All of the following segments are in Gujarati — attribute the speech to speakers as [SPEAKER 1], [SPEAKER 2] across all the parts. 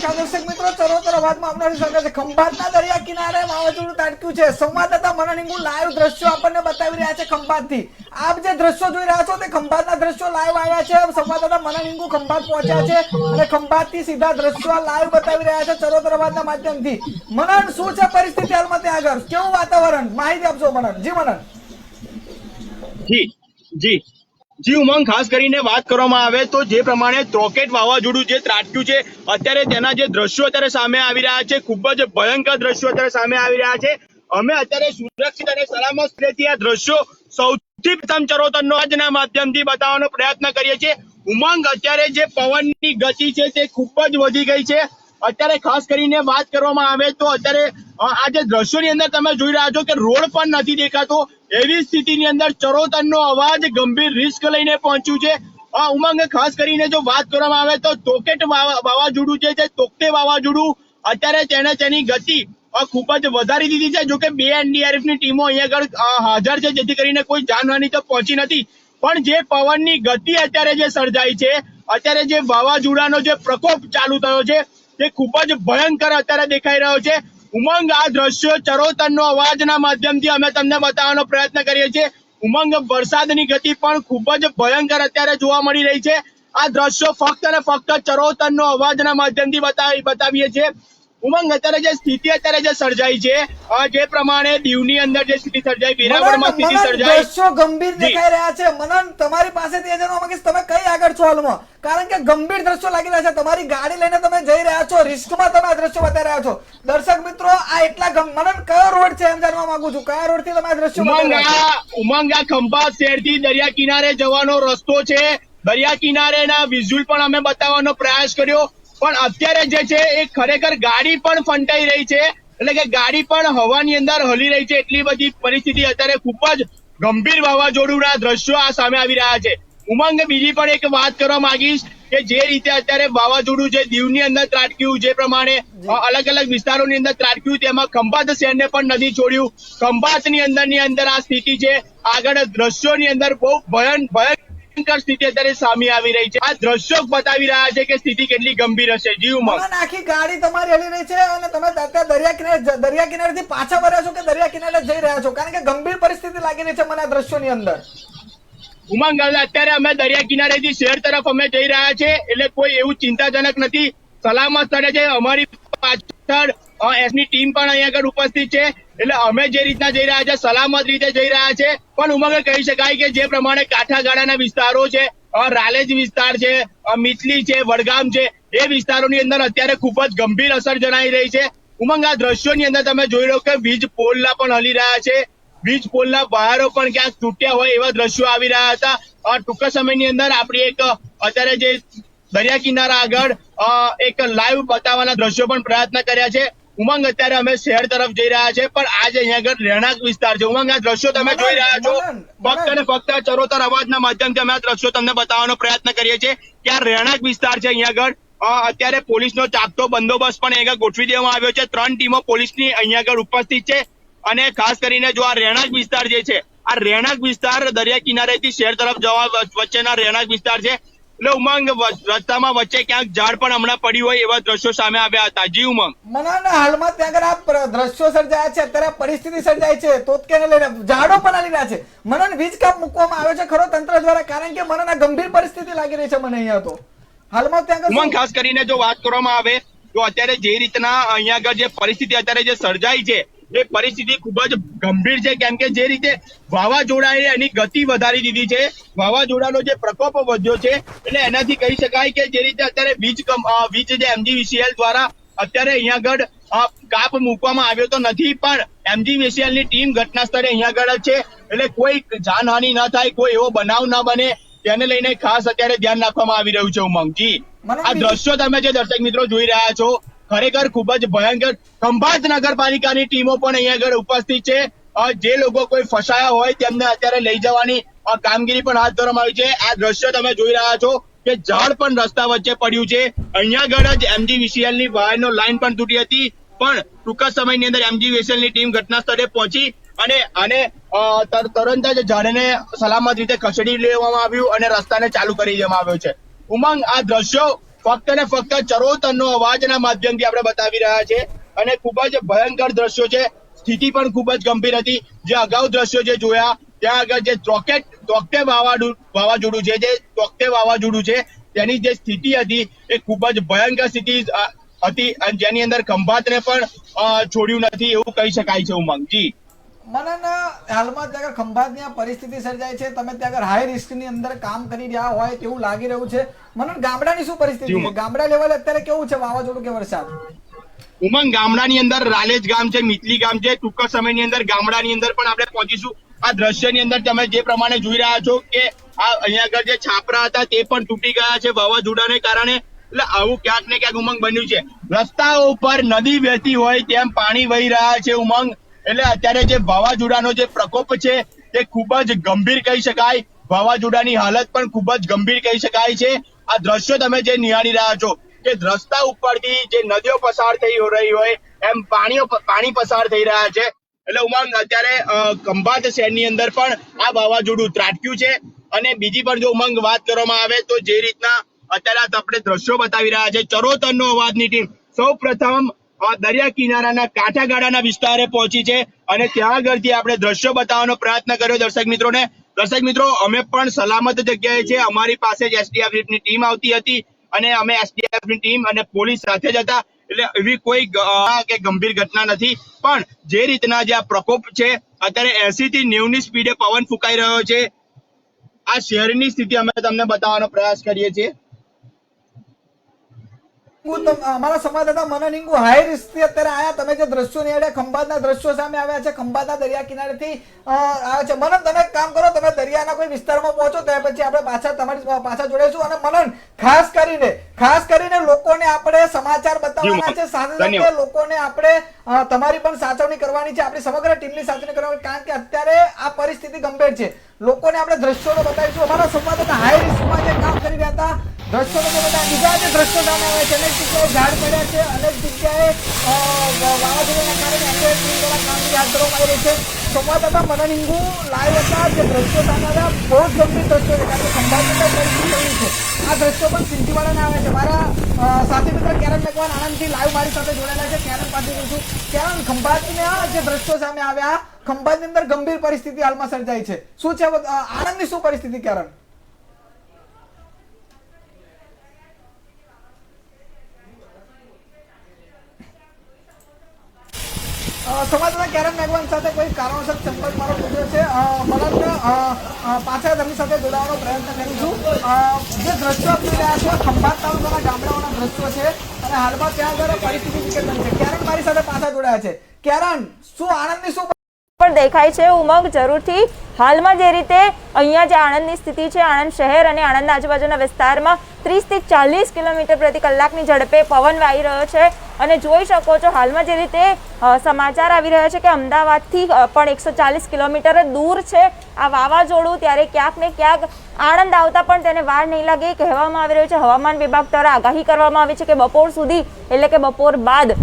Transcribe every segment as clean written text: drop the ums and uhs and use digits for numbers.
[SPEAKER 1] નમસ્કાર દર્શક મિત્રો, ચરોતર અવાજમાં આપનું સ્વાગત છે। ખંભાતના દરિયા કિનારે વાવાઝોડું ત્રાટક્યું છે। સંવાદદાતા મનન હિંગુ લાઈવ દ્રશ્યો આપણને બતાવી રહ્યા છે ખંભાતથી। આપ જે દ્રશ્યો જોઈ રહ્યા છો તે ખંભાતના દ્રશ્યો લાઈવ આવ્યા છે। સંવાદદાતા મનન હિંગુ ખંભાત પહોંચ્યા છે અને ખંભાતથી સીધા દ્રશ્યો લાઈવ બતાવી રહ્યા છે ચરોતર અવાજના માધ્યમથી। મનન, શું છે પરિસ્થિતિ હાલમાં ત્યાં આગળ? કેવું વાતાવરણ? માહિતી આપજો મનન। જી મનન।
[SPEAKER 2] જી જી ઉમંગ, ખાસ કરીને વાત કરવામાં આવે તો જે પ્રમાણે ત્રોકેટ વાવાઝોડું જે ત્રાટક્યું છે અત્યારે તેના જે દ્રશ્યો અત્યારે સામે આવી રહ્યા છે, ખૂબ જ ભયંકર દ્રશ્યો અત્યારે સામે આવી રહ્યા છે। અમે અત્યારે સુરક્ષિત અને સલામત સ્થળેથી આ દ્રશ્યો સૌથી પ્રથમ ચરોતરનો આજના માધ્યમથી બતાવવાનો પ્રયત્ન કરીએ છીએ। ઉમંગ, અત્યારે જે પવનની ગતિ છે તે ખૂબ જ વધી ગઈ છે। અત્યારે ખાસ કરીને વાત કરવામાં આવે તો અત્યારે આ જે દ્રશ્યોની અંદર તમે જોઈ રહ્યા છો કે રોડ પણ નથી દેખાતો, એવી સ્થિતિની અંદર ચરોતરનો અવાજ ગંભીર રિસ્ક લઈને પહોંચ્યું છે। ઉમંગ, ખાસ કરીને જો વાત કરવામાં આવે તો તોકેટ વાવાઝોડું છે તોકતે વાવાઝોડું અત્યારે તેની ગતિ ખૂબ જ વધારી દીધી છે। જોકે 2 NDRF ની ટીમો અહીંયા આગળ હાજર છે, જેથી કરીને કોઈ જાનહાનિ તો પહોંચી નથી, પણ જે પવનની ગતિ અત્યારે જે સર્જાઈ છે, અત્યારે જે વાવાઝોડાનો જે પ્રકોપ ચાલુ થયો છે તે ખૂબ જ ભયંકર અત્યારે દેખાઈ રહ્યો છે। ઉમંગ, આ દ્રશ્યો ચરોતરનો અવાજના માધ્યમથી અમે તમને બતાવવાનો પ્રયત્ન કરીએ છીએ। ઉમંગ, વરસાદની ગતિ પણ ખૂબ જ ભયંકર અત્યારે જોવા મળી રહી છે। આ દ્રશ્યો ફક્ત અને ફક્ત ચરોતરનો અવાજના માધ્યમથી બતાવીએ છીએ। ઉમંગ, અત્યારે જે સ્થિતિ અત્યારે જે સર્જાઈ છે, જે પ્રમાણે દીવની અંદર જે સ્થિતિ સર્જાઈ, વેરાવળમાં સ્થિતિ સર્જાઈ,
[SPEAKER 1] દ્રશ્યો ગંભીર દેખાઈ રહ્યા છે। મનન, તમારી પાસેથી એ જાણવા માંગીશ, તમે કઈ આગળ છો હાલમાં? કારણ કે ગંભીર દ્રશ્યો લાગી રહ્યા છે। તમારી ગાડી લઈને તમે જઈ રહ્યા છો, રિસ્કમાં તમે આ દ્રશ્યો બતાવી રહ્યા છો। દર્શક મિત્રો, આ એટલા મનન, કયો રોડ છે એમ જાણવા માંગુ છું, કયા રોડ થી તમે આ દ્રશ્યો બતાવી રહ્યા છો?
[SPEAKER 2] ઉમંગ, આ ખંભાત શહેરથી દરિયા કિનારે જવાનો રસ્તો છે। દરિયા કિનારેના વિઝ્યુઅલ પણ અમે બતાવવાનો પ્રયાસ કર્યો, પણ અત્યારે જે છે એ ખરેખર ગાડી પણ ફંટાઈ રહી છે, એટલે કે ગાડી પણ હવાની અંદર હલી રહી છે। એટલી બધી પરિસ્થિતિ અત્યારે ખૂબ જ ગંભીર વાવાઝોડુંના દ્રશ્યો આ સામે આવી રહ્યા છે। ઉમંગ, બીજી પણ એક વાત કરવા માંગીશ કે જે રીતે અત્યારે વાવાઝોડું જે દીવની અંદર ત્રાટક્યું, જે પ્રમાણે અલગ અલગ વિસ્તારોની અંદર ત્રાટક્યું, તેમાં ખંભાત શહેરને પણ નથી છોડ્યું। ખંભાતની અંદર આ સ્થિતિ છે। આગળ દ્રશ્યોની અંદર બહુ ભયંકર સ્થિતિ અત્યારે સામે આવી રહી છે। આ દ્રશ્યો બતાવી રહ્યા છે કે સ્થિતિ કેટલી ગંભીર હશે। જી ઉમંગ,
[SPEAKER 1] આખી ગાડી તમારી હલી રહી છે અને તમે અત્યારે દરિયા કિનારેથી પાછા વળ્યા છો કે દરિયા કિનારે જઈ રહ્યા છો? કારણ કે ગંભીર પરિસ્થિતિ લાગી રહી છે મને આ દ્રશ્યોની અંદર।
[SPEAKER 2] ઉમંગ, અત્યારે અમે દરિયા કિનારેથી શહેર તરફ અમે જઈ રહ્યા છે, એટલે કોઈ એવું ચિંતાજનક નથી। સલામત સ્થળે છે। અમારી પાછળ એસની ટીમ પણ અહીંયા આગળ ઉપસ્થિત છે, એટલે અમે જે રીતના જઈ રહ્યા છે સલામત રીતે જઈ રહ્યા છે। પણ ઉમંગ, કહી શકાય કે જે પ્રમાણે કાંઠાગાળાના વિસ્તારો છે, રાલેજ વિસ્તાર છે, મિથલી છે, વડગામ છે, એ વિસ્તારોની અંદર અત્યારે ખૂબ જ ગંભીર અસર જણાઈ રહી છે। ઉમંગ, આ દ્રશ્યોની અંદર તમે જોઈ લો કે વીજ પોલના પણ હલી રહ્યા છે, વીજ પોલના વાયરો પણ ક્યાંક તૂટ્યા હોય એવા દ્રશ્યો આવી રહ્યા હતા। ટૂંક સમયની અંદર આપણી એક અત્યારે જે દરિયા કિનારા આગળ એક લાઈવ બતાવવાના દ્રશ્યો પણ પ્રયત્ન કર્યા છે। ઉમંગ, અત્યારે અમે શહેર તરફ જઈ રહ્યા છે, પણ આજે અહીંયા આગળ રહેણાંક વિસ્તાર છે। ઉમંગ, આ દ્રશ્યો તમે જોઈ રહ્યા છો, ફક્ત અને ફક્ત ચરોતર અવાજના માધ્યમથી અમે આ દ્રશ્યો તમને બતાવવાનો પ્રયત્ન કરીએ છીએ કે આ રહેણાંક વિસ્તાર છે। અહીંયા આગળ અત્યારે પોલીસનો ચાકતો બંદોબસ્ત પણ અહીંયા ગોઠવી દેવામાં આવ્યો છે। 3 ટીમો પોલીસની અહીંયા આગળ ઉપસ્થિત છે, અને ખાસ કરીને જો આ રહેણાંક વિસ્તાર જે છે, આ રહેણાંક વિસ્તાર દરિયા કિનારેથી શહેર તરફ જવા વચ્ચેના રહેણાંક વિસ્તાર છે। એટલે ઉમંગ, રસ્તામાં વચ્ચે ક્યાંક ઝાડ પણ હમણાં પડ્યું હોય એવા દ્રશ્યો સામે આવ્યા હતા। જી ઉમંગ,
[SPEAKER 1] મનન, હાલમાં ત્યાં આગળ આ દ્રશ્યો સર્જાયા છે, અત્યારે પરિસ્થિતિ સર્જાય છે, તોતકેને લઈને ઝાડો પણ હાલી રહ્યા છે। મનન, વીજ કાપ મૂકવામાં આવે છે ખરો તંત્ર દ્વારા? કારણ કે મનન, આ ગંભીર પરિસ્થિતિ લાગી રહી છે મને અહીંયા તો હાલમાં ત્યાં આગળ।
[SPEAKER 2] ઉમંગ, ખાસ કરીને જો વાત કરવામાં આવે તો અત્યારે જે રીતના અહીંયા આગળ જે પરિસ્થિતિ અત્યારે જે સર્જાઈ છે એ પરિસ્થિતિ ખૂબ જ ગંભીર છે, કેમ કે જે રીતે વાવાઝોડાએ એની ગતિ વધારી દીધી છે, વાવાઝોડાનો જે પ્રકોપ વધ્યો છે, એટલે એનાથી કહી શકાય કે જે રીતે અત્યારે વીજ જે MGVCL દ્વારા અત્યારે અહીંયા આગળ કાપ મૂકવામાં આવ્યો તો નથી, પણ MGVCL ની ટીમ ઘટના સ્થળે અહીંયા આગળ જ છે, એટલે કોઈ જાનહાનિ ન થાય, કોઈ એવો બનાવ ન બને, તેને લઈને ખાસ અત્યારે ધ્યાન રાખવામાં આવી રહ્યું છે। ઉમંગજી, આ દ્રશ્યો તમે જે દર્શક મિત્રો જોઈ રહ્યા છો ખરેખર ખૂબ જ ભયંકર। ખંભાત નગરપાલિકાની ટીમો પણ અહીંયા આગળ ઉપસ્થિત છે। જે લોકો કોઈ ફસાયા હોય તેમને અત્યારે લઈ જવાની કામગીરી પણ હાથ ધરવામાં આવી છે। આ દ્રશ્યો તમે જોઈ રહ્યા છો કે ઝાડ પણ રસ્તા વચ્ચે પડ્યું છે। અહીંયા આગળ જ MGVCL ની વાયરનો લાઈન પણ તૂટી હતી, પણ ટૂંક સમયની અંદર MGVCL ની ટીમ ઘટના સ્થળે પહોંચી અને તરત જ ઝાડને સલામત રીતે ખસેડી લેવામાં આવ્યું અને રસ્તાને ચાલુ કરી દેવામાં આવ્યો છે। ઉમંગ, આ દ્રશ્યો ફક્ત ને ફક્ત ચરોતરનો અવાજના માધ્યમથી આપણે બતાવી રહ્યા છે અને ખૂબ જ ભયંકર દ્રશ્યો છે. સ્થિતિ પણ ખૂબ જ ગંભીર હતી. જે અગાઉ દ્રશ્યો જે જોયા ત્યાં આગળ જે તોકતે વાવાઝોડું છે, જે તોકતે વાવાઝોડું છે તેની જે સ્થિતિ હતી એ ખૂબ જ ભયંકર સ્થિતિ હતી અને જેની અંદર ખંભાતને પણ છોડ્યું નથી એવું કહી શકાય છે. ઉમંગજી,
[SPEAKER 1] મને હાલમાં ત્યાં ખંભાતની આ પરિસ્થિતિ સર્જાય છે, તમે ત્યાં હાઈ રિસ્ક ની અંદર કામ કરી રહ્યા હોય તેવું લાગી રહ્યું છે. મને ગામડાની શું પરિસ્થિતિ છે? ગામડા લેવલે અત્યારે કેવું છે વાવાઝોડું કે વરસાદ?
[SPEAKER 2] ઉમંગ, ગામડાની અંદર રાલેજ ગામ છે, મિતલી ગામ છે. ટૂંક સમયની અંદર ગામડાની અંદર પણ આપણે પહોંચીશું. આ દ્રશ્યની અંદર તમે જે પ્રમાણે જોઈ રહ્યા છો કે આ અહીંયા આગળ જે છાપરા હતા તે પણ તૂટી ગયા છે વાવાઝોડાને કારણે. એટલે આવું ક્યાંક ને ક્યાંક ઉમંગ બન્યું છે. રસ્તાઓ ઉપર નદી વહેતી હોય તેમ પાણી વહી રહ્યા છે. ઉમંગ, એટલે અત્યારે જે વાવાઝોડાનો જે પ્રકોપ છે તે ખૂબ જ ગંભીર કહી શકાય. વાવાઝોડાની હાલત પણ ખૂબ જ ગંભીર કહી શકાય છે. આ દ્રશ્યો તમે જે નિહાળી રહ્યા છો કે રસ્તા ઉપરથી જે નદીઓ પસાર થઈ રહી હોય એમ પાણી પસાર થઈ રહ્યા છે. એટલે ઉમંગ, અત્યારે ખંભાત શહેરની અંદર પણ આ વાવાઝોડું ત્રાટક્યું છે. અને બીજી પણ જો ઉમંગ વાત કરવામાં આવે તો જે રીતના અત્યારે આપણે દ્રશ્યો બતાવી રહ્યા છે, ચરોતરનો અવાજની ટીમ સૌ પ્રથમ દરિયા કિનારાના કાંઠાગાળાના વિસ્તારે પહોંચી છે અને ત્યાં આગળથી આપણે દ્રશ્યો બતાવવાનો પ્રયત્ન કર્યો દર્શક મિત્રોને. દર્શક મિત્રો, અમે પણ સલામત જગ્યાએ છે. અમારી પાસે જ SDRF ની ટીમ આવતી હતી અને અમે SDRF ની ટીમ અને પોલીસ સાથે જ હતા. એટલે એવી કોઈ કે ગંભીર ઘટના નથી. પણ જે રીતના જે આ પ્રકોપ છે, અત્યારે 80 થી 90 ની સ્પીડે પવન ફૂંકાઈ રહ્યો છે. આ શહેરની સ્થિતિ અમે તમને બતાવવાનો પ્રયાસ કરીએ છીએ.
[SPEAKER 1] અમારા સંવાદદાતા મનનિંગુ હાઈ રિસ્ક થી અત્યારે આયા. તમે જે દ્રશ્યો નિહાળ્યા ખંભાતના દ્રશ્યો સામે આવ્યા છે, ખંભાતના દરિયા કિનારેથી આવ્યા છે. મનન, તમે એક કામ કરો, તમે દરિયાના કોઈ વિસ્તારમાં પહોંચો ત્યાર પછી આપણે તમારી પાછા જોડાઈશું. અને મનન, ખાસ કરીને લોકોને આપણે સમાચાર બતાવવાના છે, સાથે સાથે લોકોને આપણે તમારી પણ સાચવણી કરવાની છે, આપણી સમગ્ર ટીમની સાચવણી કરવાની, કારણ કે અત્યારે આ પરિસ્થિતિ ગંભીર છે. લોકોને આપણે દ્રશ્યો બતાવીશું. અમારા સંવાદદાતા હાઈ રિસ્કમાં જે કામ કરી રહ્યા હતા દ્રશ્યો બધા બીજા જે દ્રશ્યો સામે આવે છે, અનેક જગ્યાએ ઝાડ પડ્યા છે, અનેક જગ્યાએ વાવાઝોડાના કારણે એમ્બ્યુલન્સ ટીમ દ્વારા કામગીરી હાથ ધરવામાં આવી રહી છે. સંવાદદાતા મનનિંગુ લાઈવ હતા. જે દ્રશ્યો સામે આવ્યા બહુ જ ગંભીર દ્રશ્યો છે, કારણ કે ખંભાતની પરિસ્થિતિ છે. આ દ્રશ્યો પણ સિંધીવાડાના આવે છે. મારા સાથી મિત્ર કેરન મેકવાન આણંદથી લાઈવ મારી સાથે જોડાયેલા છે. કેરન પાસે જોઈશું. કેરન, ખંભાતના જે દ્રશ્યો સામે આવ્યા, ખંભાતની અંદર ગંભીર પરિસ્થિતિ હાલમાં સર્જાઈ છે. શું છે આણંદની શું પરિસ્થિતિ, કેરન? સંવાદદાતા કેરન મેઘવાન સાથે કોઈ કારણોસર સંપર્ક મારો તૂટ્યો છે. પાછા તેમની સાથે જોડાવાનો પ્રયત્ન કરીશું. જે દ્રશ્યો જોઈ રહ્યા છો ખંભાત તાલુકાના ગામડાઓના દ્રશ્યો છે અને હાલમાં ત્યાં આગળ પરિસ્થિતિ વિકટ બની છે. કેરન મારી સાથે પાછા જોડાયા છે. કેરન, શું આણંદની શું
[SPEAKER 3] પણ દેખાય છે? ઉમંગ, જરૂરથી હાલમાં જે રીતે અહીંયા જે આણંદની સ્થિતિ છે, આણંદ શહેર અને આણંદના આજુબાજુના વિસ્તારમાં 30 થી 40 કિલોમીટર પ્રતિ કલાકની ઝડપે પવન વાઈ રહ્યો છે અને જોઈ શકો છો હાલમાં જે રીતે સમાચાર આવી રહ્યા છે કે અમદાવાદથી પણ 140 કિલોમીટર દૂર છે આ વાવાઝોડું. ત્યારે ક્યાંક ને ક્યાંક આણંદ આવતા પણ તેને વાર નહીં લાગે કહેવામાં આવી રહ્યું છે. હવામાન વિભાગ દ્વારા આગાહી કરવામાં આવી છે કે બપોર સુધી, એટલે કે બપોર બાદ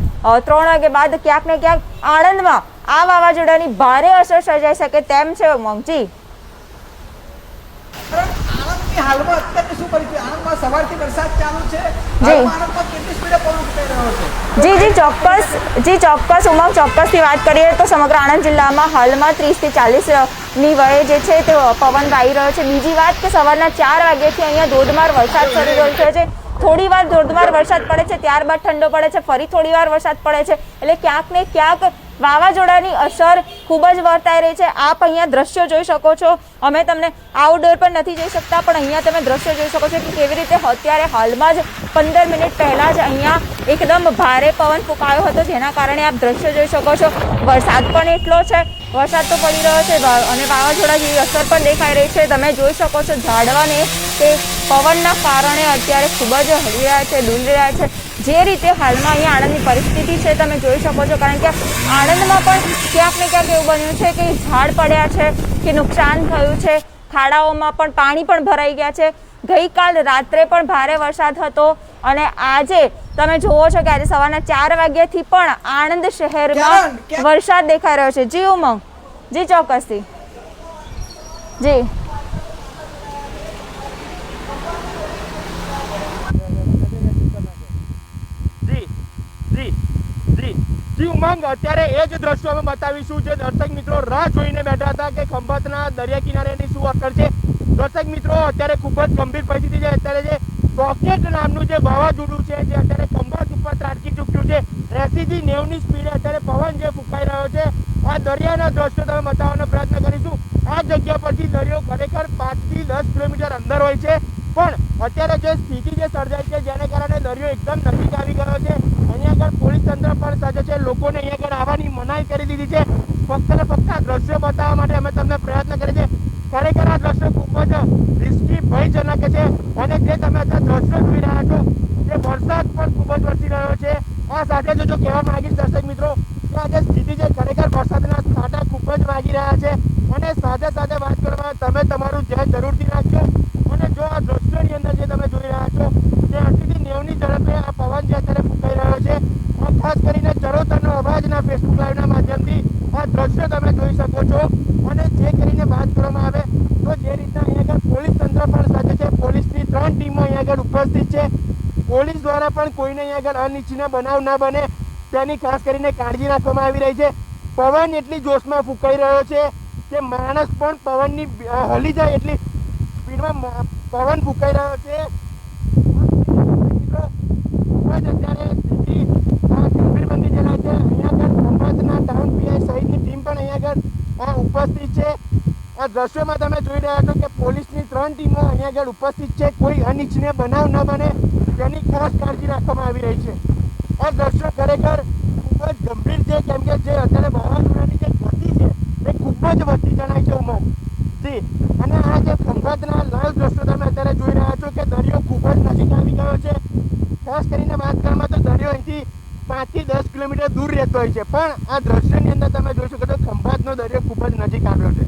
[SPEAKER 3] 3 વાગ્યા બાદ ક્યાંક ને ક્યાંક આણંદમાં આ વાવાઝોડાની ભારે અસર સર્જાઈ શકે તેમ છે. ઉમંગજી,
[SPEAKER 1] આણંદની હાલમાં અત્યારની શું પરિસ્થિતિ? આણંદમાં સવારથી વરસાદ ચાલુ છે. આણંદમાં કેટલી સ્પીડે પવન ફૂંકાઈ રહ્યો છે?
[SPEAKER 3] ચોક્કસ ઉમંગ, ચોક્કસથી વાત કરીએ તો સમગ્ર આણંદ જિલ્લામાં હાલમાં 30 થી 40 ની વયે જે છે તે પવન વાઈ રહ્યો છે. બીજી વાત કે સવારના 4 વાગ્યાથી અહીંયા ધોધમાર વરસાદ શરૂ થયો છે. થોડી વાર ધોધમાર વરસાદ પડે છે, ત્યારબાદ ઠંડો પડે છે, ફરી થોડી વાર વરસાદ પડે છે. એટલે ક્યાંક ને ક્યાંક વાવાઝોડાની અસર ખૂબ જ વર્તાઈ રહી છે. આપ અહીંયા દ્રશ્યો જોઈ શકો છો. અમે તમને આઉટડોર પર નથી જઈ શકતા, પણ અહીંયા તમે દ્રશ્યો જોઈ શકો છો કે કેવી રીતે અત્યારે હાલમાં જ 15 મિનિટ પહેલા જ અહીંયા એકદમ ભારે પવન ફૂંકાયો હતો, જેના કારણે આપ દ્રશ્યો જોઈ શકો છો. વરસાદ પણ એટલો છે, વરસાદ તો પડી રહ્યો છે અને વાવાઝોડા જેવી અસર પણ દેખાઈ રહી છે. તમે જોઈ શકો છો ઝાડવાને તે પવનના કારણે અત્યારે ખૂબ જ હલી રહ્યા છે, ડૂલી રહ્યા છે. જે રીતે હાલમાં અહીંયા આણંદની પરિસ્થિતિ છે તમે જોઈ શકો છો, કારણ કે આણંદમાં પણ ક્યાંક ને ક્યાંક એવું બન્યું છે કે ઝાડ પડ્યા છે, કે નુકસાન થયું છે, ખાડાઓમાં પણ પાણી પણ ભરાઈ ગયા છે. ગઈકાલ રાત્રે પણ ભારે વરસાદ હતો અને આજે તમે જોવો છો કે આજે સવારના 4 વાગ્યાથી પણ આણંદ શહેરમાં વરસાદ દેખાઈ રહ્યો છે. જી ઉમંગ, જી ચોક્કસથી, જી
[SPEAKER 2] જી ઉમંગ, અત્યારે એ જ દ્રશ્યો અમે બતાવીશું જે દર્શક મિત્રો રાહ જોઈને બેઠા હતા કે ખંભાતના દરિયા કિનારેની શું અસર છે. દર્શક મિત્રો, અત્યારે ખૂબ જ ગંભીર પરિસ્થિતિ છે. અત્યારે જે રોકેટ નામનું જે વાવાઝોડું છે જે અત્યારે ખંભાત ઉપર ત્રાટકી ચૂક્યું છે. 80 થી 90 ની સ્પીડે અત્યારે પવન જે ફૂંકાઈ રહ્યો છે. આ દરિયાના દ્રશ્યો તમે બતાવવાનો પ્રયત્ન કરીશું. આ જગ્યા પરથી દરિયો ખરેખર 5 થી 10 કિલોમીટર અંદર હોય છે, પણ અત્યારે જે સ્થિતિ જે સર્જાઈ છે જેને કારણે દરિયો એકદમ નજીક આવી ગયો છે. અહીંયા આગળ પોલીસ તંત્ર પણ સજ્જ છે. લોકોને અહીંયા આગળ આવવાની મનાઈ કરી દીધી છે. ફક્ત ને ફક્ત આ દ્રશ્યો બતાવવા માટે અમે તમને પ્રયત્ન કરીએ છીએ. ખરેખર આ દ્રશ્યો ખૂબ જ રિસ્કી, ભયજનક છે. અને જે તમે અત્યારે દ્રશ્યો જોઈ રહ્યા છો તે વરસાદ પણ ખૂબ જ વરસી રહ્યો છે. આ સાથે જો કહેવા માંગીશ દર્શક મિત્રો કે આ જે સ્થિતિ છે ખરેખર વરસાદના છાંટા ખૂબ જ વાગી રહ્યા છે. અને સાથે સાથે વાત કરવામાં તમે તમારું ધ્યાન જરૂરથી રાખજો. અને જો આ દ્રશ્યોની અંદર જે તમે જોઈ રહ્યા છો તે 80 થી 90 ની ઝડપે આ પવન જે અત્યારે ફૂંકાઈ રહ્યો છે. ખાસ કરીને ચરોતરનો અવાજના ફેસબુક લાઈવના માધ્યમથી આ દ્રશ્યો તમે જોઈ શકો છો. અને જે કરીને વાત કરવામાં આવે તો જે રીતના અહીંયા આગળ પોલીસ તંત્ર પણ સજ્જ છે. પોલીસની 3 ટીમો અહીંયા આગળ ઉપસ્થિત છે. પોલીસ દ્વારા પણ કોઈને અહીંયા આગળ અનિચ્છનીય બનાવ ન બને તેની ખાસ કરીને કાળજી રાખવામાં આવી રહી છે. પવન એટલી જોશમાં ફૂંકાઈ રહ્યો છે કે માણસ પણ પવનની હલી જાય એટલી સ્પીડમાં પવન ફૂંકાઈ રહ્યો છે. ખૂબ જ અત્યારે સ્થિતિ ગંભીરબંધી જણાય છે. અહીંયા આગળ ખંભાતના ટાઉન પીઆઈ સહિતની ટીમ પણ અહીંયા આગળ ઉપસ્થિત છે. આ દ્રશ્યોમાં તમે જોઈ રહ્યા છો કે પોલીસની 3 ટીમો અહીંયા આગળ ઉપસ્થિત છે. કોઈ અનિચ્છનીય બનાવ ન બને તેની ખાસ કાળજી રાખવામાં આવી રહી છે. આ દ્રશ્યો ખરેખર ખૂબ જ ગંભીર છે, કેમ કે જે અત્યારે વાવાઝોડાની જે ગતિ છે એ ખૂબ જ વધતી જણાય છે ઉમંગ જી. અને આ જે ખંભાતના લાઈવ દ્રશ્યો તમે અત્યારે જોઈ રહ્યા છો કે દરિયો ખૂબ જ નજીક આવી ગયો છે. ખાસ કરીને વાત કરવામાં તો દરિયો અહીંથી 5 થી 10 કિલોમીટર દૂર રહેતો હોય છે, પણ આ દ્રશ્યની અંદર તમે જોઈ શકો છો ખંભાતનો દરિયો ખૂબ જ નજીક આવ્યો છે.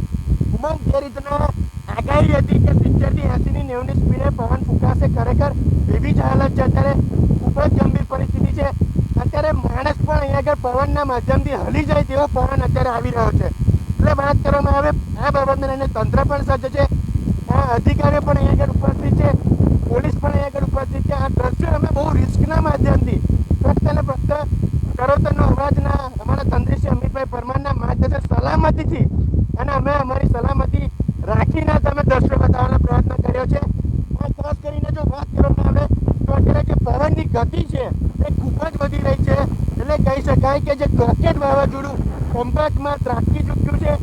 [SPEAKER 2] ઉમંગ જે રીતના આગાહી હતી કે 70 થી 80 ની 90 ની સ્પીડે પવન ફૂંકાશે, ખરેખર એવી જ હાલત છે. અત્યારે ખૂબ જ ગંભીર પરિસ્થિતિ છે. અત્યારે માણસ પણ અહીંયા આગળ પવનના માધ્યમથી હલી જાય તેવો પવન અત્યારે આવી રહ્યો છે. એટલે વાત કરવામાં આવે આ બાબતને લઈને તંત્ર પણ સજ્જ છે. આ અધિકારીઓ પણ અહીંયા આગળ ઉપસ્થિત છે. પોલીસ પણ અહીંયા આગળ ઉપસ્થિત છે. આ દ્રશ્યો અમે બહુ રિસ્કના માધ્યમથી ફક્ત ને ફક્ત ચરોતરનો અવાજના અમારા તંત્રી શ્રી અમિતભાઈ પરમારના માર્ગદર્શન સલામતીથી અને અમે અમારી સલામતી રાખીને તમે દ્રશ્યો બતાવવાનો પ્રયત્ન કર્યો છે. ખાસ કરીને જો વાત કરવામાં આવે તો અત્યારે જે પવનની ગતિ છે એ ખૂબ જ વધી રહી છે. એટલે કહી શકાય કે જે રોકેટ વાવાઝોડું ખંભાતમાં ત્રાટકી ચૂક્યું છે,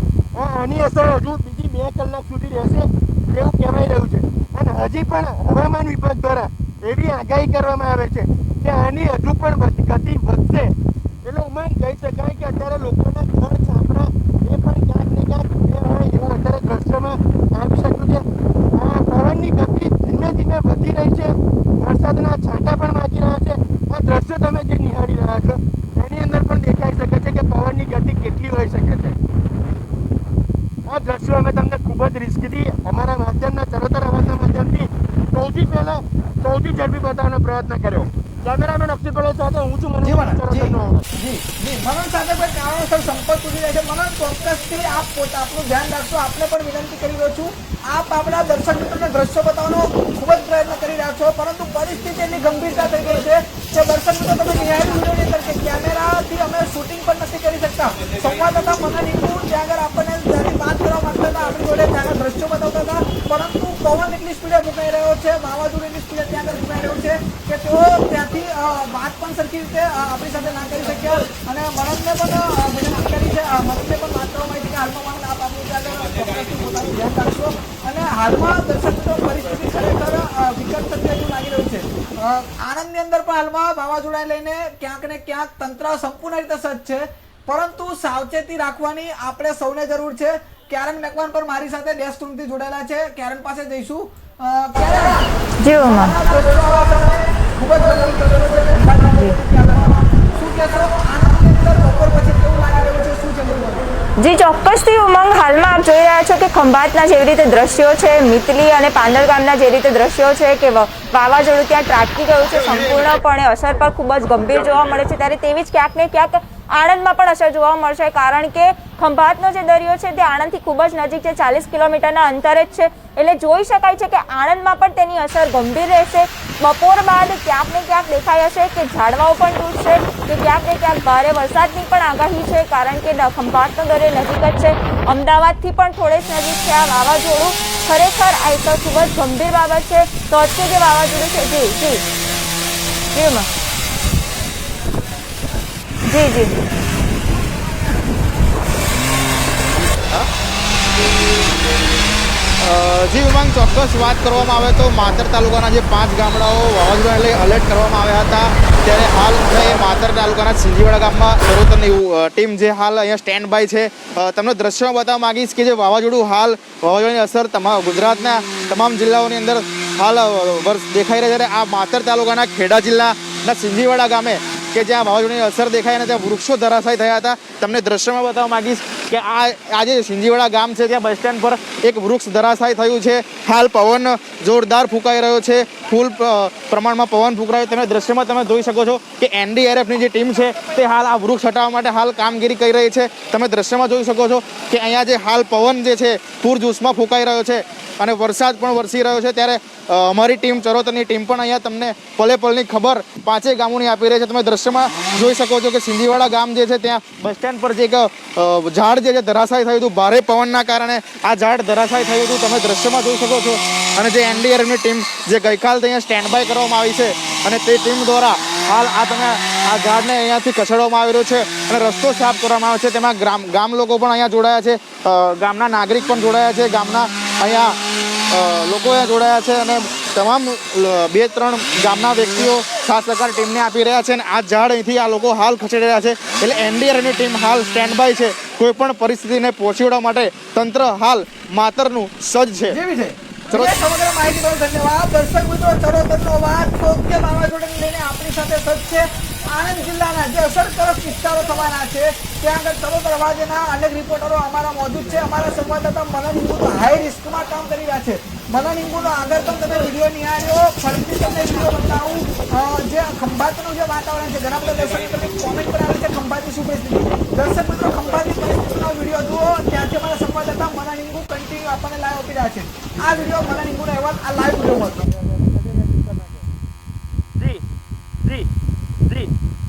[SPEAKER 2] આની અસર હજુ બીજી 2 કલાક સુધી રહેશે એવું કહેવાઈ રહ્યું છે. અને હજી પણ હવામાન વિભાગ દ્વારા એવી આગાહી કરવામાં આવે છે કે આની હજુ પણ ગતિ વધશે. એટલે ઉમંગ કહી શકાય કે અત્યારે લોકોના ઘર છાપરા એ પણ ક્યાંક ને ક્યાંક હોય એવું અત્યારે દ્રશ્યમાં આવી શક્યું છે. આ પવનની ગતિ ધીમે ધીમે વધી રહી છે. વરસાદના છાંટા પણ વાગી રહ્યા છે. આ દ્રશ્યો તમે જે નિહાળી રહ્યા છો એની અંદર પણ દેખાઈ શકે છે કે પવનની ગતિ કેટલી હોઈ શકે છે. આ દ્રશ્યો અમે તમને ખૂબ જ રિસ્કથી અમારા માધ્યમના ચરોતર અવાજના માધ્યમથી સૌથી પહેલા સૌથી ઝડપી બતાવવાનો પ્રયત્ન કર્યો. કેમેરામેન અક્ષય પટેલ સાથે હું છું
[SPEAKER 1] જી
[SPEAKER 2] મનન.
[SPEAKER 1] મનન, જી મનન સાથે કોઈ કારણોસર સંપર્ક તૂટી જાય છે. મનન, ચોક્કસથી આપ આપનું ધ્યાન રાખશો. આપને પણ વિનંતી કરી રહ્યો છું, આપ આપણા દર્શક મિત્રોને દ્રશ્યો બતાવવાનો ખૂબ જ પ્રયત્ન કરી રહ્યા છો, પરંતુ પરિસ્થિતિ એટલી ગંભીરતા થઈ ગઈ છે કે દર્શક મિત્રો તમે નિહાળી વિડીયોની અંદર કે કેમેરાથી અમે શૂટિંગ પણ નથી કરી શકતા. સંવાદદાતા મનન ઇન્દુ ત્યાં આગળ આપણને જ્યારે વાત કરવા માંગતા હતા આપણી જોડે ત્યાં આગળ દ્રશ્યો બતાવતા હતા, પરંતુ પવન એટલી સ્પીડે ફૂંકાઈ રહ્યો છે, વાવાઝોડું એટલી સ્પીડે ત્યાં આગળ ફૂંકાઈ રહ્યું છે કે તેઓ ત્યાંથી વાત પણ સરખી રીતે આપણી સાથે ના કરી શક્યા. અને મનનને પણ વિનંતી કરી છે, મનનને પણ વાત કરવામાં આવી છે કે હાલમાં મનન આપ આપણી ત્યાં આગળ ચોક્કસથી પોતાનું ધ્યાન રાખશો. અને હાલમાં દર્શક મિત્રો પરિસ્થિતિ ખરેખર વિકટ થતી એવું લાગી રહ્યું છે. આણંદની અંદર પણ હાલમાં વાવાઝોડાને લઈને ક્યાંક ને ક્યાંક તંત્ર સંપૂર્ણ રીતે સજ્જ છે, પરંતુ સાવચેતી રાખવાની આપણે સૌને જરૂર છે. કેરન મેકવાન પર મારી સાથે ડેસ્ક રૂમથી જોડાયેલા છે. કેરન પાસે જઈશું.
[SPEAKER 3] જી ઉમંગ,
[SPEAKER 1] ખૂબ જ શું કહેશો આણંદની અંદર બપોર પછી કેવું લાગી રહ્યું છે, શું છે બધું?
[SPEAKER 3] જી ચોક્કસથી ઉમંગ, હાલમાં આપ જોઈ રહ્યા છો કે ખંભાતના જેવી રીતે દ્રશ્યો છે, મિતલી અને પાંદલ ગામના જે રીતે દ્રશ્યો છે કે વાવાઝોડું ત્યાં ત્રાટકી ગયું છે, સંપૂર્ણપણે અસર પર ખૂબ જ ગંભીર જોવા મળે છે. ત્યારે તેવી જ ક્યાંક ને ક્યાંક આણંદમાં પણ અસર જોવા મળશે, કારણ કે ખંભાતનો જે દરિયો છે તે આણંદથી ખૂબ જ નજીક છે, 40 કિલોમીટરના અંતરે જ છે. એટલે જોઈ શકાય છે કે આણંદમાં પણ તેની અસર ગંભીર રહેશે. બપોર બાદ ક્યાંક ને ક્યાંક દેખાઈ હશે કે ઝાડવાઓ પણ તૂટશે, કે ક્યાંક ને ક્યાંક ભારે વરસાદની પણ આગાહી છે, કારણ કે ખંભાતનો દરિયો નજીક જ છે. અમદાવાદથી પણ થોડે જ નજીક છે આ વાવાઝોડું. ખરેખર આ એક ખૂબ જ ગંભીર બાબત છે. તો અત્યારે જે વાવાઝોડું છે જી જી જી જી જી
[SPEAKER 4] જી ઉમંગ, ચોક્કસ વાત કરવામાં આવે તો માતર તાલુકાના જે 5 ગામડાઓ વાવાઝોડાને લઈ એલર્ટ કરવામાં આવ્યા હતા, ત્યારે હાલ એ માતર તાલુકાના સિંજીવાડા ગામમાં સર્વોત્તરની ટીમ જે હાલ અહીંયા સ્ટેન્ડ બાય છે. તમને દ્રશ્યોમાં બતાવવા માંગીશ કે જે વાવાઝોડાની અસર ગુજરાતના તમામ જિલ્લાઓની અંદર હાલ દેખાઈ રહી છે. આ માતર તાલુકાના ખેડા જિલ્લાના સિંજીવાડા ગામે કે જ્યાં વાવાઝોડાની અસર દેખાઈ અને ત્યાં વૃક્ષો ધરાશાયી થયા હતા. તમને દ્રશ્યમાં બતાવવા માંગીશ કે આ જે સિંજીવાડા ગામ છે ત્યાં બસ સ્ટેન્ડ પર એક વૃક્ષ ધરાશાયી થયું છે. હાલ પવન જોરદાર ફૂંકાઈ રહ્યો છે, ફૂલ પ્રમાણમાં પવન ફૂંકાયો. તમે દ્રશ્યમાં તમે જોઈ શકો છો કે NDRFની જે ટીમ છે તે હાલ આ વૃક્ષ હટાવવા માટે હાલ કામગીરી કરી રહી છે. તમે દ્રશ્યમાં જોઈ શકો છો કે અહીંયા જે હાલ પવન જે છે પૂરજોશમાં ફૂંકાઈ રહ્યો છે અને વરસાદ પણ વરસી રહ્યો છે. ત્યારે અમારી ટીમ ચરોતરની ટીમ પણ અહીંયા તમને પલે પલની ખબર 5 ગામોની આપી રહી છે. તમે દ્રશ્યમાં જોઈ શકો છો કે સિંજીવાડા ગામ જે છે ત્યાં બસ સ્ટેન્ડ પર જે એક ઝાડ જે છે ધરાશાયી થયું હતું, ભારે પવનના કારણે આ ઝાડ ધરાશાયી થયું હતું. તમે દ્રશ્યમાં જોઈ શકો છો. અને જે NDRFની ટીમ જે ગઈકાલથી અહીંયા સ્ટેન્ડ બાય કરવામાં આવી છે અને તે ટીમ દ્વારા હાલ આ ઝાડને અહીંયાથી ખસેડવામાં આવી રહ્યો છે અને રસ્તો સાફ કરવામાં આવ્યો છે. તેમાં ગામ લોકો પણ અહીંયા જોડાયા છે, ગામના નાગરિક પણ જોડાયા છે, ગામના અહીંયા લોકો અહીંયા જોડાયા છે અને તમામ 2-3 ગામના વ્યક્તિઓ સાથ સહકાર ટીમને આપી રહ્યા છે અને આ ઝાડ અહીંથી આ લોકો હાલ ખસેડી રહ્યા છે. એટલે NDRFની ટીમ હાલ સ્ટેન્ડ બાય છે. કોઈ પણ પરિસ્થિતિને પહોંચી વળવા માટે તંત્ર હાલ માતરનું સજ્જ છે.
[SPEAKER 1] સમગ્ર માહિતી બદલ ધન્યવાદ. દર્શક મિત્રો, ચરોતરનો વાત યોગ્ય વાવાઝોડાને લઈને આપણી સાથે સજ્જ છે. આણંદ જિલ્લાના જે અસરકારક વિસ્તારો થવાના છે ત્યાં આગળ ચરોતર અવાજના અનેક રિપોર્ટરો અમારા મોજૂદ છે. અમારા સંવાદદાતા મનન ઇંગુ તો હાઈ રિસ્કમાં કામ કરી રહ્યા છે. મનન ઇંગુનો આગળ પણ તમે વિડીયો નિહાળ્યો, ફરીથી તમને વિડીયો બતાવું. જે ખંભાતનું જે વાતાવરણ છે, ઘણા બધા દર્શકો કોમેન્ટ પણ આવે છે ખંભાતની શું પરિસ્થિતિ. દર્શક મિત્રો, ખંભાતની પરિસ્થિતિનો વિડીયો જુઓ. ત્યાંથી અમારા સંવાદદાતા મનન ઇંગુ કન્ટિન્યુ આપણને લાઈવ આપી રહ્યા છે. આ વિડીયો મનન ઇંગુનો અહેવાલ આ લાઈવ વિડીયો હતો.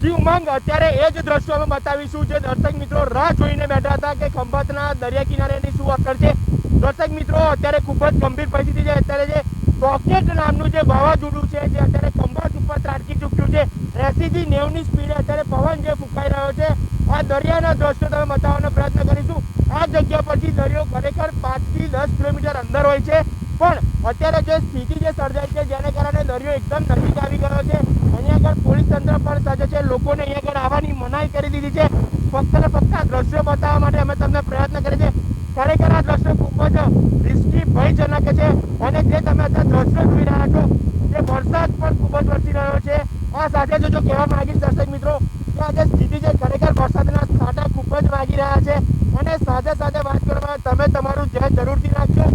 [SPEAKER 2] જી ઉમંગ, અત્યારે એ જ દ્રશ્યો અમે બતાવીશું જે દર્શક મિત્રો રાહ જોઈને બેઠા હતા કે ખંભાતના દરિયા કિનારેની શું અસર છે. દર્શક મિત્રો, અત્યારે ખૂબ જ ગંભીર પરિસ્થિતિ છે. અત્યારે જે રોકેટ નામનું જે વાવાઝોડું છે જે અત્યારે ખંભાત ઉપર ત્રાટકી ચૂક્યું છે, 80 થી 90 ની સ્પીડે અત્યારે પવન જે ફૂંકાઈ રહ્યો છે. આ દરિયાના દ્રશ્યો તમે બતાવવાનો પ્રયત્ન કરીશું. આ જગ્યા પરથી દરિયો ખરેખર 5 થી 10 કિલોમીટર અંદર હોય છે, પણ અત્યારે જે સ્થિતિ જે સર્જાઈ છે જેને કારણે દરિયો એકદમ નજીક આવી ગયો છે. અહીંયા આગળ પોલીસ તંત્ર પણ સજ્જ છે, લોકોને અહીંયા આગળ આવવાની મનાઈ કરી દીધી છે. ફક્ત ને ફક્ત આ દ્રશ્યો બતાવવા માટે અમે તમને પ્રયત્ન કરીએ છીએ. ખરેખર આ દ્રશ્યો ખૂબ જ રિસ્કી, ભયજનક છે અને જે તમે અત્યારે દ્રશ્યો જોઈ રહ્યા છો તે વરસાદ પણ ખૂબ જ વરસી રહ્યો છે. આ સાથે જો કહેવા માંગીશ દર્શક મિત્રો કે આ જે સ્થિતિ છે ખરેખર વરસાદના છાંટા ખૂબ જ વાગી રહ્યા છે અને સાથે સાથે વાત કરવામાં તમે તમારું ધ્યાન જરૂરથી રાખજો.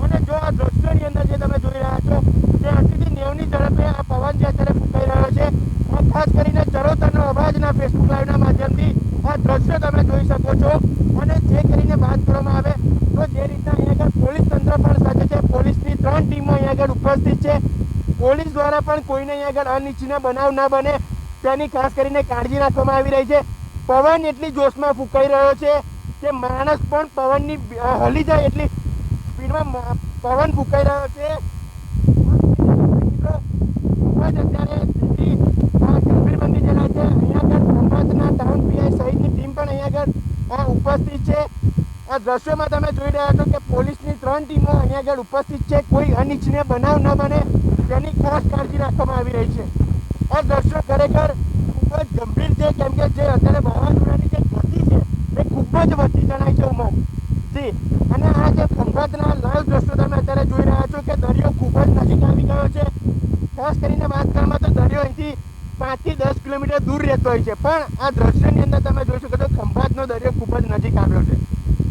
[SPEAKER 2] અને જો આ દ્રશ્યોની અંદર જે તમે જોઈ રહ્યા છો તે 80 થી 90 ની ઝડપે આ પવન જે અત્યારે ફૂંકાઈ રહ્યો છે. ખાસ કરીને ચરોતરનો અવાજના ફેસબુક લાઈવના માધ્યમથી આ દ્રશ્યો તમે જોઈ શકો છો. અને જે કરીને વાત કરવામાં આવે તો જે રીતના અહીંયા આગળ પોલીસ તંત્ર પણ સજ્જ છે, પોલીસની 3 ટીમો અહીંયા આગળ ઉપસ્થિત છે. પોલીસ દ્વારા પણ કોઈને અહીંયા આગળ અનિચ્છનીય બનાવ ના બને તેની ખાસ કરીને કાળજી રાખવામાં આવી રહી છે. પવન એટલી જોશમાં ફૂંકાઈ રહ્યો છે કે માણસ પણ પવનની હલી જાય એટલી સ્પીડમાં પવન ફૂંકાઈ રહ્યો છે. અત્યારે સ્થિતિ ગંભીર બની જણાય છે. અહીંયા આગળ ખંભાતના ટાઉન પીઆઈ સહિતની ટીમ પણ અહીંયા આગળ ઉપસ્થિત છે. આ દ્રશ્યોમાં તમે જોઈ રહ્યા છો કે પોલીસની 3 ટીમો અહીંયા આગળ ઉપસ્થિત છે. કોઈ અનિચ્છનીય બનાવ ન બને તેની ખાસ કાળજી રાખવામાં આવી રહી છે. આ દ્રશ્યો ખરેખર ખૂબ જ ગંભીર છે, કેમ કે જે અત્યારે વાવાઝોડાની જે ગતિ છે એ ખૂબ જ વધી જણાય છે ઉમંગ જી. અને આ જે ખંભાતના લાઈવ દ્રશ્યો તમે અત્યારે જોઈ રહ્યા છો કે દરિયો ખૂબ જ નજીક આવી ગયો છે. ખાસ કરીને વાત કરવામાં તો દરિયો અહીંથી 5 થી 10 કિલોમીટર દૂર રહેતો હોય છે, પણ આ દ્રશ્યની અંદર તમે જોઈ શકો છો ખંભાતનો દરિયો ખૂબ જ નજીક આવ્યો છે.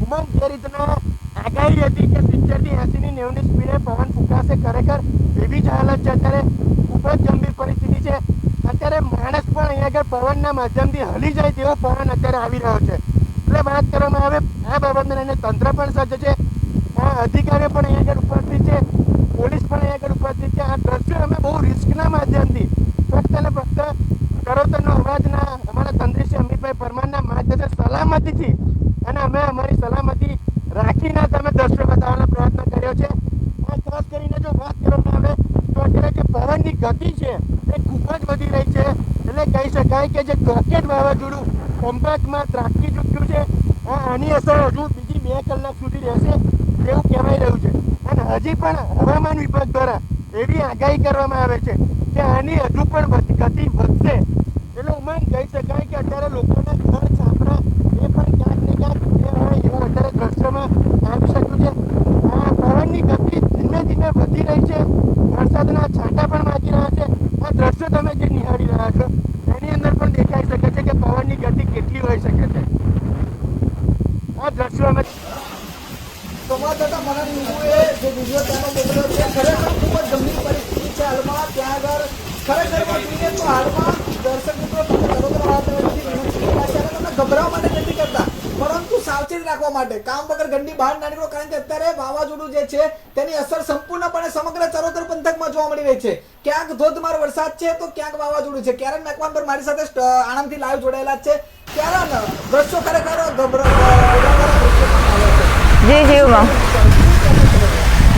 [SPEAKER 2] ઉમંગ જે રીતના આગાહી હતી કે 70 થી 80 ની 90 ની સ્પીડે પવન ફૂંકાશે, ખરેખર એવી જ હાલત છે અત્યારે. ખૂબ જ ગંભીર પરિસ્થિતિ છે.
[SPEAKER 5] અત્યારે માણસ પણ અહીંયા આગળ પવનના માધ્યમથી હલી જાય તેવો પવન અત્યારે આવી રહ્યો છે. એટલે વાત કરવામાં આવે આ બાબતને લઈને તંત્ર પણ સજ્જ છે, અધિકારીઓ પણ અહીંયા આગળ ઉપસ્થિત છે, પોલીસ પણ અહીંયા આગળ ઉપસ્થિત છે. આ દ્રશ્યો અમે બહુ રિસ્કના માધ્યમથી ફક્ત અને ફક્ત ચરોતરનો અવાજના અમારા તંત્રી શ્રી અમિતભાઈ પરમારના માધ્યમથી સલામતીથી અને અમે અમારી સલામતી રાખીને તમે દ્રશ્યો બતાવવાનો પ્રયત્ન કર્યો છે. ખાસ કરીને જો વાત કરવામાં આવે તો અત્યારે જે પવનની ગતિ છે એ ખૂબ જ વધી રહી છે. એટલે કહી શકાય કે જે રોકેટ વાવાઝોડું કોમ્પેક્ટમાં ત્રાટકી ચૂક્યું છે, આની અસર હજુ બીજી 2 કલાક સુધી રહેશે તેવું કહેવાય રહ્યું છે. અને હજી પણ હવામાન વિભાગ દ્વારા એવી આગાહી કરવામાં આવે છે કે આની હજુ પણ ગતિ વધશે. એટલે ઉમંગ કહી શકાય કે અત્યારે લોકોના ઘર છાપરા એ પણ ક્યાંક ને ક્યાંક હોય એવું અત્યારે દ્રશ્યમાં આવી શક્યું છે. આ પવનની ગતિ ધીમે ધીમે વધી રહી છે, વરસાદના છાંટા પણ વાગી રહ્યા છે. આ દ્રશ્યો તમે જે નિહાળી રહ્યા છો એની અંદર પણ દેખાઈ શકે છે કે પવનની ગતિ કેટલી હોઈ શકે છે. આ દ્રશ્યો અમે
[SPEAKER 1] સંવાદદાતા મનન નિંબુએ જે વિડીયો ત્યાંનો મોકલ્યો છે, ખરેખર ખૂબ જ ગંભીર પરિસ્થિતિ છે હાલમાં ત્યાં આગળ. ખરેખરમાં જોઈએ તો હાલમાં દર્શક મિત્રો તમે તમે ગભરાવા માટે નથી કરતા, પરંતુ સાવચેત રાખવા માટે, કામ વગર ઘરની બહાર ના નીકળો, કારણ કે અત્યારે વાવાઝોડું જે છે તેની અસર સંપૂર્ણપણે સમગ્ર ચરોતર પંથકમાં જોવા મળી રહી છે. ક્યાંક ધોધમાર વરસાદ છે તો ક્યાંક વાવાઝોડું છે. કેરન મેકવાન પર મારી સાથે આણંદથી લાઈવ જોડાયેલા છે. કેરન, દ્રશ્યો ખરેખર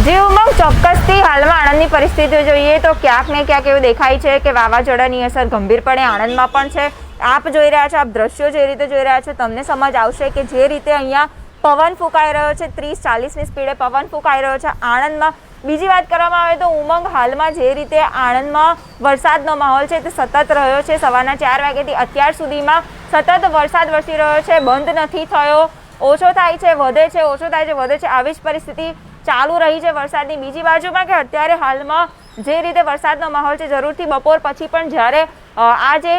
[SPEAKER 3] જી ઉમંગ, ચોક્કસથી હાલમાં આણંદની પરિસ્થિતિઓ જોઈએ તો ક્યાંક ને ક્યાંક એવું દેખાય છે કે વાવાઝોડાની અસર ગંભીરપણે આણંદમાં પણ છે. આપ જોઈ રહ્યા છો, આપ દ્રશ્યો જે રીતે જોઈ રહ્યા છો તમને સમજ આવશે કે જે રીતે અહીંયા પવન ફૂંકાઈ રહ્યો છે, 30-40ની સ્પીડે પવન ફૂંકાઈ રહ્યો છે આણંદમાં. બીજી વાત કરવામાં આવે તો ઉમંગ, હાલમાં જે રીતે આણંદમાં વરસાદનો માહોલ છે તે સતત રહ્યો છે. સવારના 4 વાગ્યાથી અત્યાર સુધીમાં સતત વરસાદ વરસી રહ્યો છે, બંધ નથી થયો. ઓછો થાય છે, વધે છે, ઓછો થાય છે, વધે છે, આવી જ પરિસ્થિતિ ચાલુ રહી છે વરસાદની. બીજી બાજુમાં કે અત્યારે હાલમાં જે રીતે વરસાદનો માહોલ છે, જરૂરથી બપોર પછી પણ જ્યારે આ જે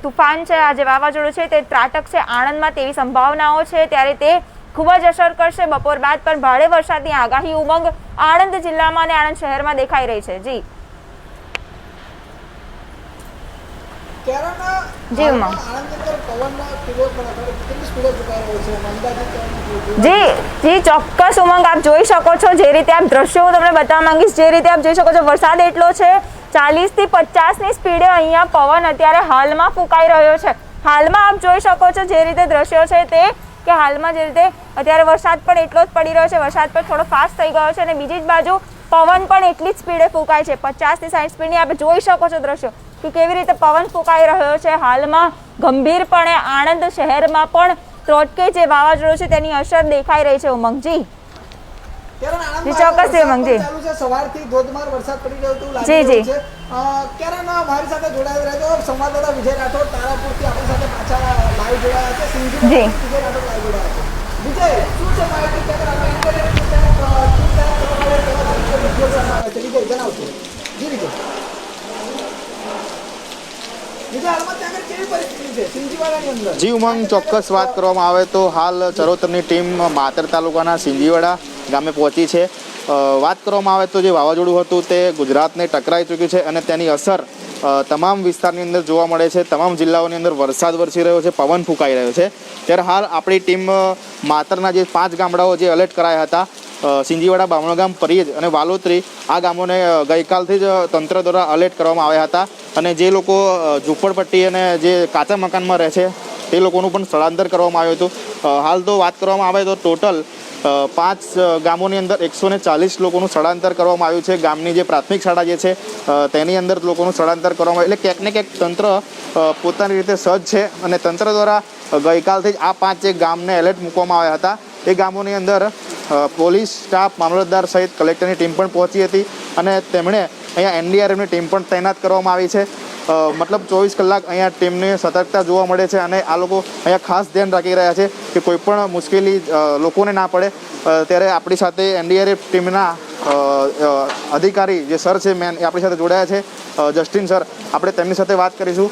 [SPEAKER 3] તુફાન છે, આ જે વાવાઝોડું છે તે ત્રાટકશે આણંદમાં તેવી સંભાવનાઓ છે, ત્યારે તે ખૂબ જ અસર કરશે. બપોર બાદ પણ ભારે વરસાદની આગાહી ઉમંગ આણંદ જિલ્લામાં અને આણંદ શહેરમાં દેખાઈ રહી છે. જી જી ચોક્કસ ઉમંગ, આપ જોઈ શકો છો જે રીતે આપ દ્રશ્યો હું તમને બતાવવા માંગીશ. જે રીતે આપ જોઈ શકો છો વરસાદ એટલો છે, 40થી 50ની સ્પીડે અહીંયા પવન અત્યારે હાલમાં ફૂંકાઈ રહ્યો છે. હાલમાં આપ જોઈ શકો છો જે રીતે દ્રશ્યો છે તે કે હાલમાં જે રીતે અત્યારે વરસાદ પણ એટલો જ પડી રહ્યો છે, વરસાદ પણ થોડો ફાસ્ટ થઈ ગયો છે અને બીજી જ બાજુ પવન પણ એટલી જ સ્પીડે ફૂંકાય છે, 50થી 60 સ્પીડની. આપ જોઈ શકો છો દ્રશ્યો કે કેવી રીતે પવન ફૂંકાઈ રહ્યો છે. હાલમાં ગંભીરપણે આણંદ શહેરમાં પણ ત્રોટકે જે વાવાઝોડું છે તેની અસર દેખાઈ રહી છે. ઉમંગજી ચોક્કસ ઉમંગજી,
[SPEAKER 1] સવારથી ધોધમાર વરસાદ પડી રહ્યો હતું લાગી રહ્યું છે. કેરન, મારી સાથે જોડાઈ રહેજો સંવાદદાતા વિજય રાઠોડ તારાપુરથી આપણી સાથે પાછા લાઈવ જોડાયા છે. વિજય રાઠોડ લાઈવ જોડાયા છે. વિજય, શું છે માહિતી? વિજય જણાવશો. જી વિજય.
[SPEAKER 4] જી ઉમંગ, ચોક્કસ વાત કરવામાં આવે તો હાલ ચરોતરની ટીમ માતર તાલુકાના સિંજીવાડા ગામે પહોંચી છે. વાત કરવામાં આવે તો જે વાવાઝોડું હતું તે ગુજરાતને ટકરાઈ ચૂક્યું છે અને તેની અસર તમામ વિસ્તારની અંદર જોવા મળે છે. તમામ જિલ્લાઓની અંદર વરસાદ વરસી રહ્યો છે, પવન ફૂંકાઈ રહ્યો છે. ત્યારે હાલ આપણી ટીમ માતરના જે 5 ગામડાઓ જે એલર્ટ કરાયા હતા, સિંજીવાડા, બામણગામ, પરિયજ અને વાલોત્રી, આ ગામોને ગઈકાલથી જ તંત્ર દ્વારા એલર્ટ કરવામાં આવ્યા હતા. અને જે લોકો ઝૂંપડપટ્ટી અને જે કાચા મકાનમાં રહે છે તે લોકોનું પણ સ્થળાંતર કરવામાં આવ્યું હતું. હાલ તો વાત કરવામાં આવે તો ટોટલ 5 ગામોની અંદર 140 લોકોનું સ્થળાંતર કરવામાં આવ્યું છે. ગામની જે પ્રાથમિક શાળા જે છે તેની અંદર લોકોનું સ્થળાંતર કરવામાં આવ્યું. એટલે ક્યાંક ને ક્યાંક તંત્ર પોતાની રીતે સજ્જ છે અને તંત્ર દ્વારા ગઈકાલથી જ આ 5 જે ગામને એલર્ટ મૂકવામાં આવ્યા હતા એ ગામોની અંદર પોલીસ સ્ટાફ, મામલતદાર સહિત કલેક્ટરની ટીમ પણ પહોંચી હતી અને તેમણે અહીંયા એનડીઆરએફની ટીમ પણ તૈનાત કરવામાં આવી છે. મતલબ 24 કલાક અહીંયા ટીમની સતર્કતા જોવા મળે છે અને આ લોકો અહીંયા ખાસ ધ્યાન રાખી રહ્યા છે કે કોઈ પણ મુશ્કેલી લોકોને ના પડે. ત્યારે આપણી સાથે એનડીઆરએફ ટીમના અધિકારી જે સર છે મેન, એ આપણી સાથે જોડાયા છે, જસ્ટિન સર. આપણે તેમની સાથે વાત કરીશું.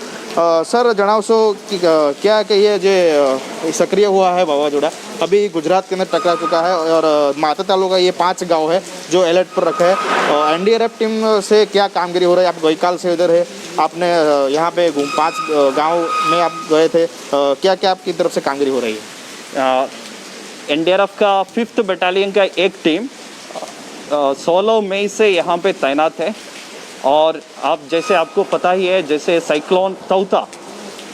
[SPEAKER 4] सर जनावशो कि क्या कि ये जो सक्रिय हुआ है वावाजोड़ा अभी गुजरात के अंदर टकरा चुका है और मातर तालुका ये 5 गांव है जो अलर्ट पर रखे हैं। एनडीआरएफ टीम से क्या कामगिरी हो रही है? आप गईकाल से इधर है, आपने यहाँ पे 5 गांव में आप गए थे, क्या क्या आपकी तरफ से कामगिरी हो रही है?
[SPEAKER 6] एनडीआरएफ का 5th बटालियन का एक टीम 16 मई से यहाँ पे तैनात है। और आप जैसे आपको पता ही है, जैसे साइक्लोन तौता,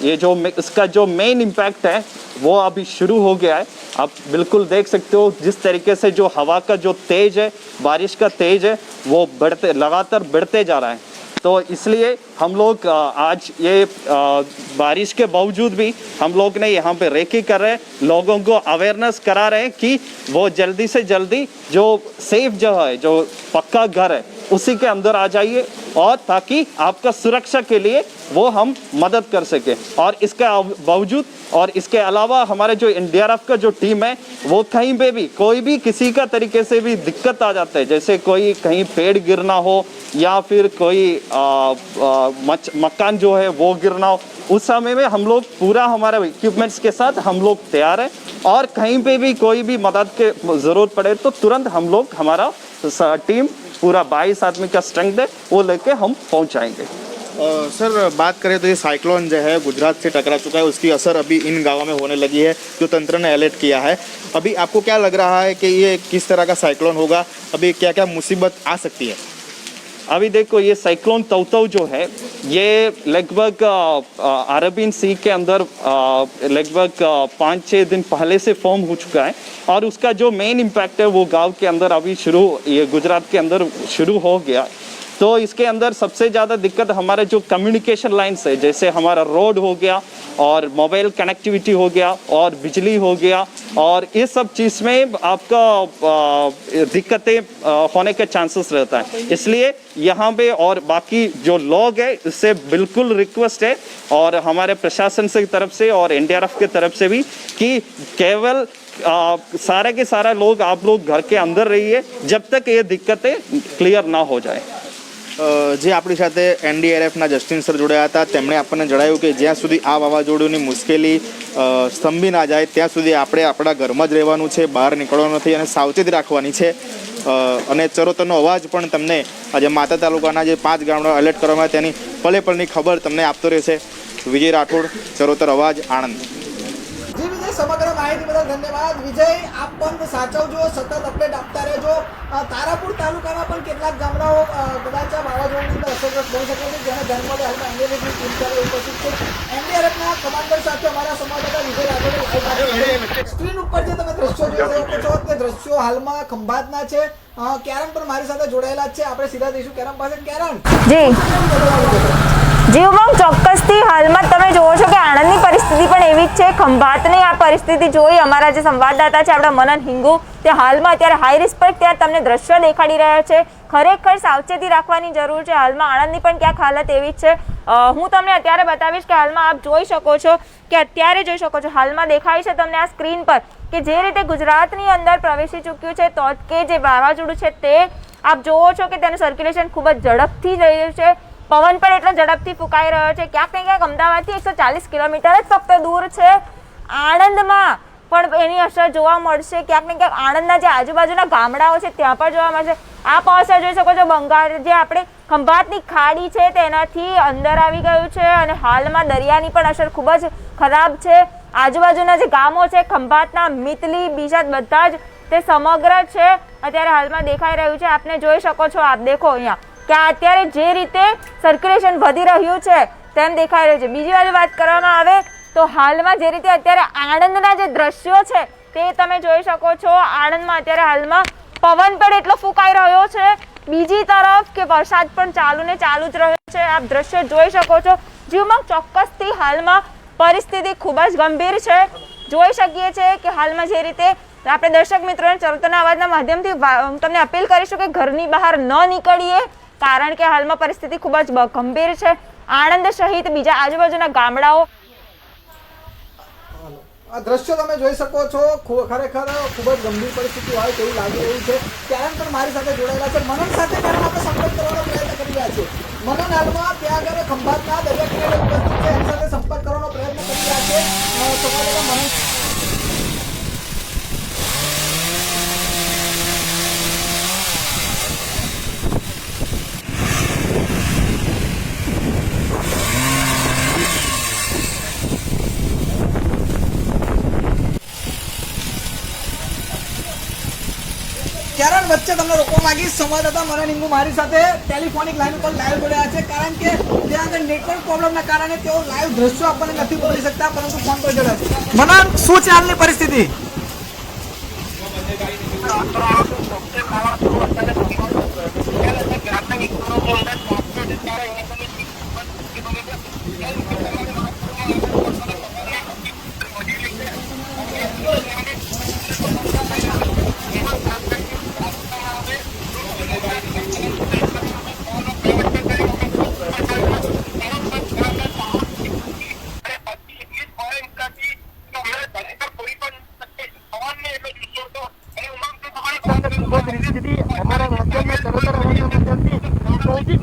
[SPEAKER 6] ये जो इसका जो मेन इम्पैक्ट है वो अभी शुरू हो गया है। आप बिल्कुल देख सकते हो जिस तरीके से जो हवा का जो तेज है, बारिश का तेज है, वो लगातार बढ़ते जा रहा है। तो इसलिए हम लोग आज ये बारिश के बावजूद भी हम लोग ने यहाँ पे रेकी कर रहे हैं, लोगों को अवेयरनेस करा रहे हैं कि वो जल्दी से जल्दी जो सेफ जगह है, जो पक्का घर है, उसी के अंदर आ जाइए, और ताकि आपका सुरक्षा के लिए वो हम मदद कर सके। और इसके बावजूद और इसके अलावा हमारे जो एनडीआरएफ का जो टीम है वो कहीं पे भी कोई भी किसी का तरीके से भी दिक्कत आ जाता है, जैसे कोई कहीं पेड़ गिरना हो या फिर कोई मकान जो है वो गिरना हो, उस समय में हम लोग पूरा हमारे इक्विपमेंट्स के साथ हम लोग तैयार हैं। और कहीं पे भी कोई भी मदद के ज़रूरत पड़े तो तुरंत हम लोग, हमारा टीम पूरा 22 आदमी का स्ट्रेंथ है, वो लेके हम पहुंचाएंगे।
[SPEAKER 4] सर, बात करें तो ये साइक्लोन जो है गुजरात से टकरा चुका है, उसकी असर अभी इन गाँवों में होने लगी है जो तंत्र ने अलर्ट किया है। अभी आपको क्या लग रहा है कि ये किस तरह का साइक्लोन होगा? अभी क्या क्या मुसीबत आ सकती है?
[SPEAKER 6] अभी देखो, ये साइक्लोन तौतौ जो है ये लगभग अरबियन सी के अंदर लगभग 5-6 दिन पहले से फॉर्म हो चुका है। और उसका जो मेन इम्पैक्ट है वो गांव के अंदर अभी ये गुजरात के अंदर शुरू हो गया। तो इसके अंदर सबसे ज़्यादा दिक्कत हमारे जो कम्युनिकेशन लाइन्स है, जैसे हमारा रोड हो गया और मोबाइल कनेक्टिविटी हो गया और बिजली हो गया, और इस सब चीज़ में आपका दिक्कतें होने के चांसेस रहता है। इसलिए यहाँ पे और बाकी जो लोग हैं इससे बिल्कुल रिक्वेस्ट है, और हमारे प्रशासन से तरफ से और एनडीआरएफ की तरफ से भी, कि केवल सारे के सारा लोग, आप लोग घर के अंदर रहिए जब तक ये दिक्कतें क्लियर ना हो जाए।
[SPEAKER 4] જે આપણી સાથે એનડીઆરએફના જસ્ટિન સર જોડાયા હતા, તેમણે આપણને જણાવ્યું કે જ્યાં સુધી આ વાવાઝોડુંની મુશ્કેલી સ્તંભી ના જાય ત્યાં સુધી આપણે આપણા ઘરમાં જ રહેવાનું છે, બહાર નીકળવાનું નથી અને સાવચેતી રાખવાની છે। અને ચરોતરનો અવાજ પણ તમને આજે માતા તાલુકાના જે 5 ગામડા એલર્ટ કરવામાં તેની પલે પલની ખબર તમને આપતો રહેશે। વિજય રાઠોડ, ચરોતર અવાજ, આણંદ।
[SPEAKER 1] જી વિજય, સમગ્ર માહિતી બદલ ધન્યવાદ। વિજય, આપ પણ સાચવજો, સતત અપડેટ આપતા રહેજો। તારાપુર તાલુકામાં પણ કેટલાક ગામડાઓ કદાચ આ વાવાઝોડાની અંદર અસરગ્રસ્ત બની શકે છે, જેને ધ્યાનમાં લઈ હાલમાં એનડીઆરએફની ટીમ સાથે ઉપસ્થિત છે। એનડીઆરએફના કમાન્ડર સાથે અમારા સંવાદદાતા વિજય રાઠોડે સ્ક્રીન ઉપર જે તમે દ્રશ્યો જોઈ શકો છો તે દ્રશ્યો હાલમાં ખંભાતના છે। કેરન પણ મારી સાથે જોડાયેલા છે, આપણે સીધા જઈશું કેરન પાસે। કેરન
[SPEAKER 3] જી ઉમંગ, ચોક્કસથી હાલમાં તમે જોવો છો કે આણંદની પરિસ્થિતિ પણ એવી જ છે। ખંભાતની આ પરિસ્થિતિ જોઈ અમારા જે સંવાદદાતા છે આપણા મનન હિંગુ, તે હાલમાં અત્યારે હાઈ રિસ્ક પર ત્યાં તમને દ્રશ્ય દેખાડી રહ્યા છે। ખરેખર સાવચેતી રાખવાની જરૂર છે। હાલમાં આણંદની પણ ક્યાંક હાલત એવી જ છે। હું તમને અત્યારે બતાવીશ કે હાલમાં આપ જોઈ શકો છો કે અત્યારે જોઈ શકો છો હાલમાં દેખાય છે તમને આ સ્ક્રીન પર કે જે રીતે ગુજરાતની અંદર પ્રવેશી ચૂક્યું છે, તો કે જે વાવાઝોડું છે તે આપ જોવો છો કે તેનું સર્ક્યુલેશન ખૂબ જ ઝડપથી જઈ રહ્યું છે। પવન પણ એટલો ઝડપથી ફૂંકાઈ રહ્યો છે। ક્યાંક ને ક્યાંક અમદાવાદથી 140 કિલોમીટર જ ફક્ત દૂર છે। આણંદમાં પણ એની અસર જોવા મળશે। ક્યાંક ને ક્યાંક આણંદના જે આજુબાજુના ગામડાઓ છે ત્યાં પણ જોવા મળશે। આપ અસર જોઈ શકો છો, બંગાળ જે આપણે ખંભાતની ખાડી છે તેનાથી અંદર આવી ગયું છે, અને હાલમાં દરિયાની પણ અસર ખૂબ જ ખરાબ છે। આજુબાજુના જે ગામો છે ખંભાતના, મિતલી, બીજા બધા જ તે સમગ્ર છે અત્યારે હાલમાં દેખાઈ રહ્યું છે। આપને જોઈ શકો છો, આપ દેખો અહીંયા કે અત્યારે જે રીતે સર્ક્યુલેશન વધી રહ્યું છે તેમ દેખાઈ રહ્યું છે। બીજી બાજુ વાત કરવામાં આવે તો હાલમાં જે રીતે અત્યારે આણંદના જે દ્રશ્યો છે તે તમે જોઈ શકો છો। આણંદમાં અત્યારે હાલમાં પવન પણ એટલો ફૂંકાઈ રહ્યો છે, બીજી તરફ કે વરસાદ પણ ચાલુ ને ચાલુ જ રહ્યો છે। આપ દ્રશ્યો જોઈ શકો છો। જીવમાં ચોક્કસથી હાલમાં પરિસ્થિતિ ખૂબ જ ગંભીર છે। જોઈ શકીએ છીએ કે હાલમાં જે રીતે આપણે દર્શક મિત્રોને ચરોતરના અવાજના માધ્યમથી તમને અપીલ કરીશું કે ઘરની બહાર ન નીકળીએ, કારણ કે હાલમાં પરિસ્થિતિ ખૂબ જ ગંભીર છે। આણંદ સહિત બીજા આજુબાજુના ગામડાઓ
[SPEAKER 1] આ દ્રશ્યો તમે જોઈ શકો છો, ખરેખર ખૂબ જ ગંભીર પરિસ્થિતિ હોય તેવું લાગી રહ્યું છે। કેરન પણ મારી સાથે જોડાયેલા છે। મનન સાથે કેરન આપણે સંપર્ક કરવાનો પ્રયત્ન કરી રહ્યા છીએ। મનન હાલમાં ત્યાં આગળ ખંભાતના દરિયા કિનારે ઉપસ્થિત છે, એની સાથે સંપર્ક કરવાનો પ્રયત્ન કરી રહ્યા છે। સંવાદદાતા મનન કારણ વચ્ચે તમને રોકવા માંગીશ. સંવાદદાતા મનન હિંગુ મારી સાથે ટેલિફોનિક લાઈન ઉપર લાઈવ જોડાયા છે, કારણ કે ત્યાં આગળ નેટવર્ક પ્રોબ્લેમના કારણે તેઓ લાઈવ દ્રશ્યો આપણને નથી મોકલી શકતા, પરંતુ ફોન પર જોડાયા છે. મનન, શું છે હાલની પરિસ્થિતિ?
[SPEAKER 5] અમારા માધ્યમમાં તરત માધ્યમથી પહોંચી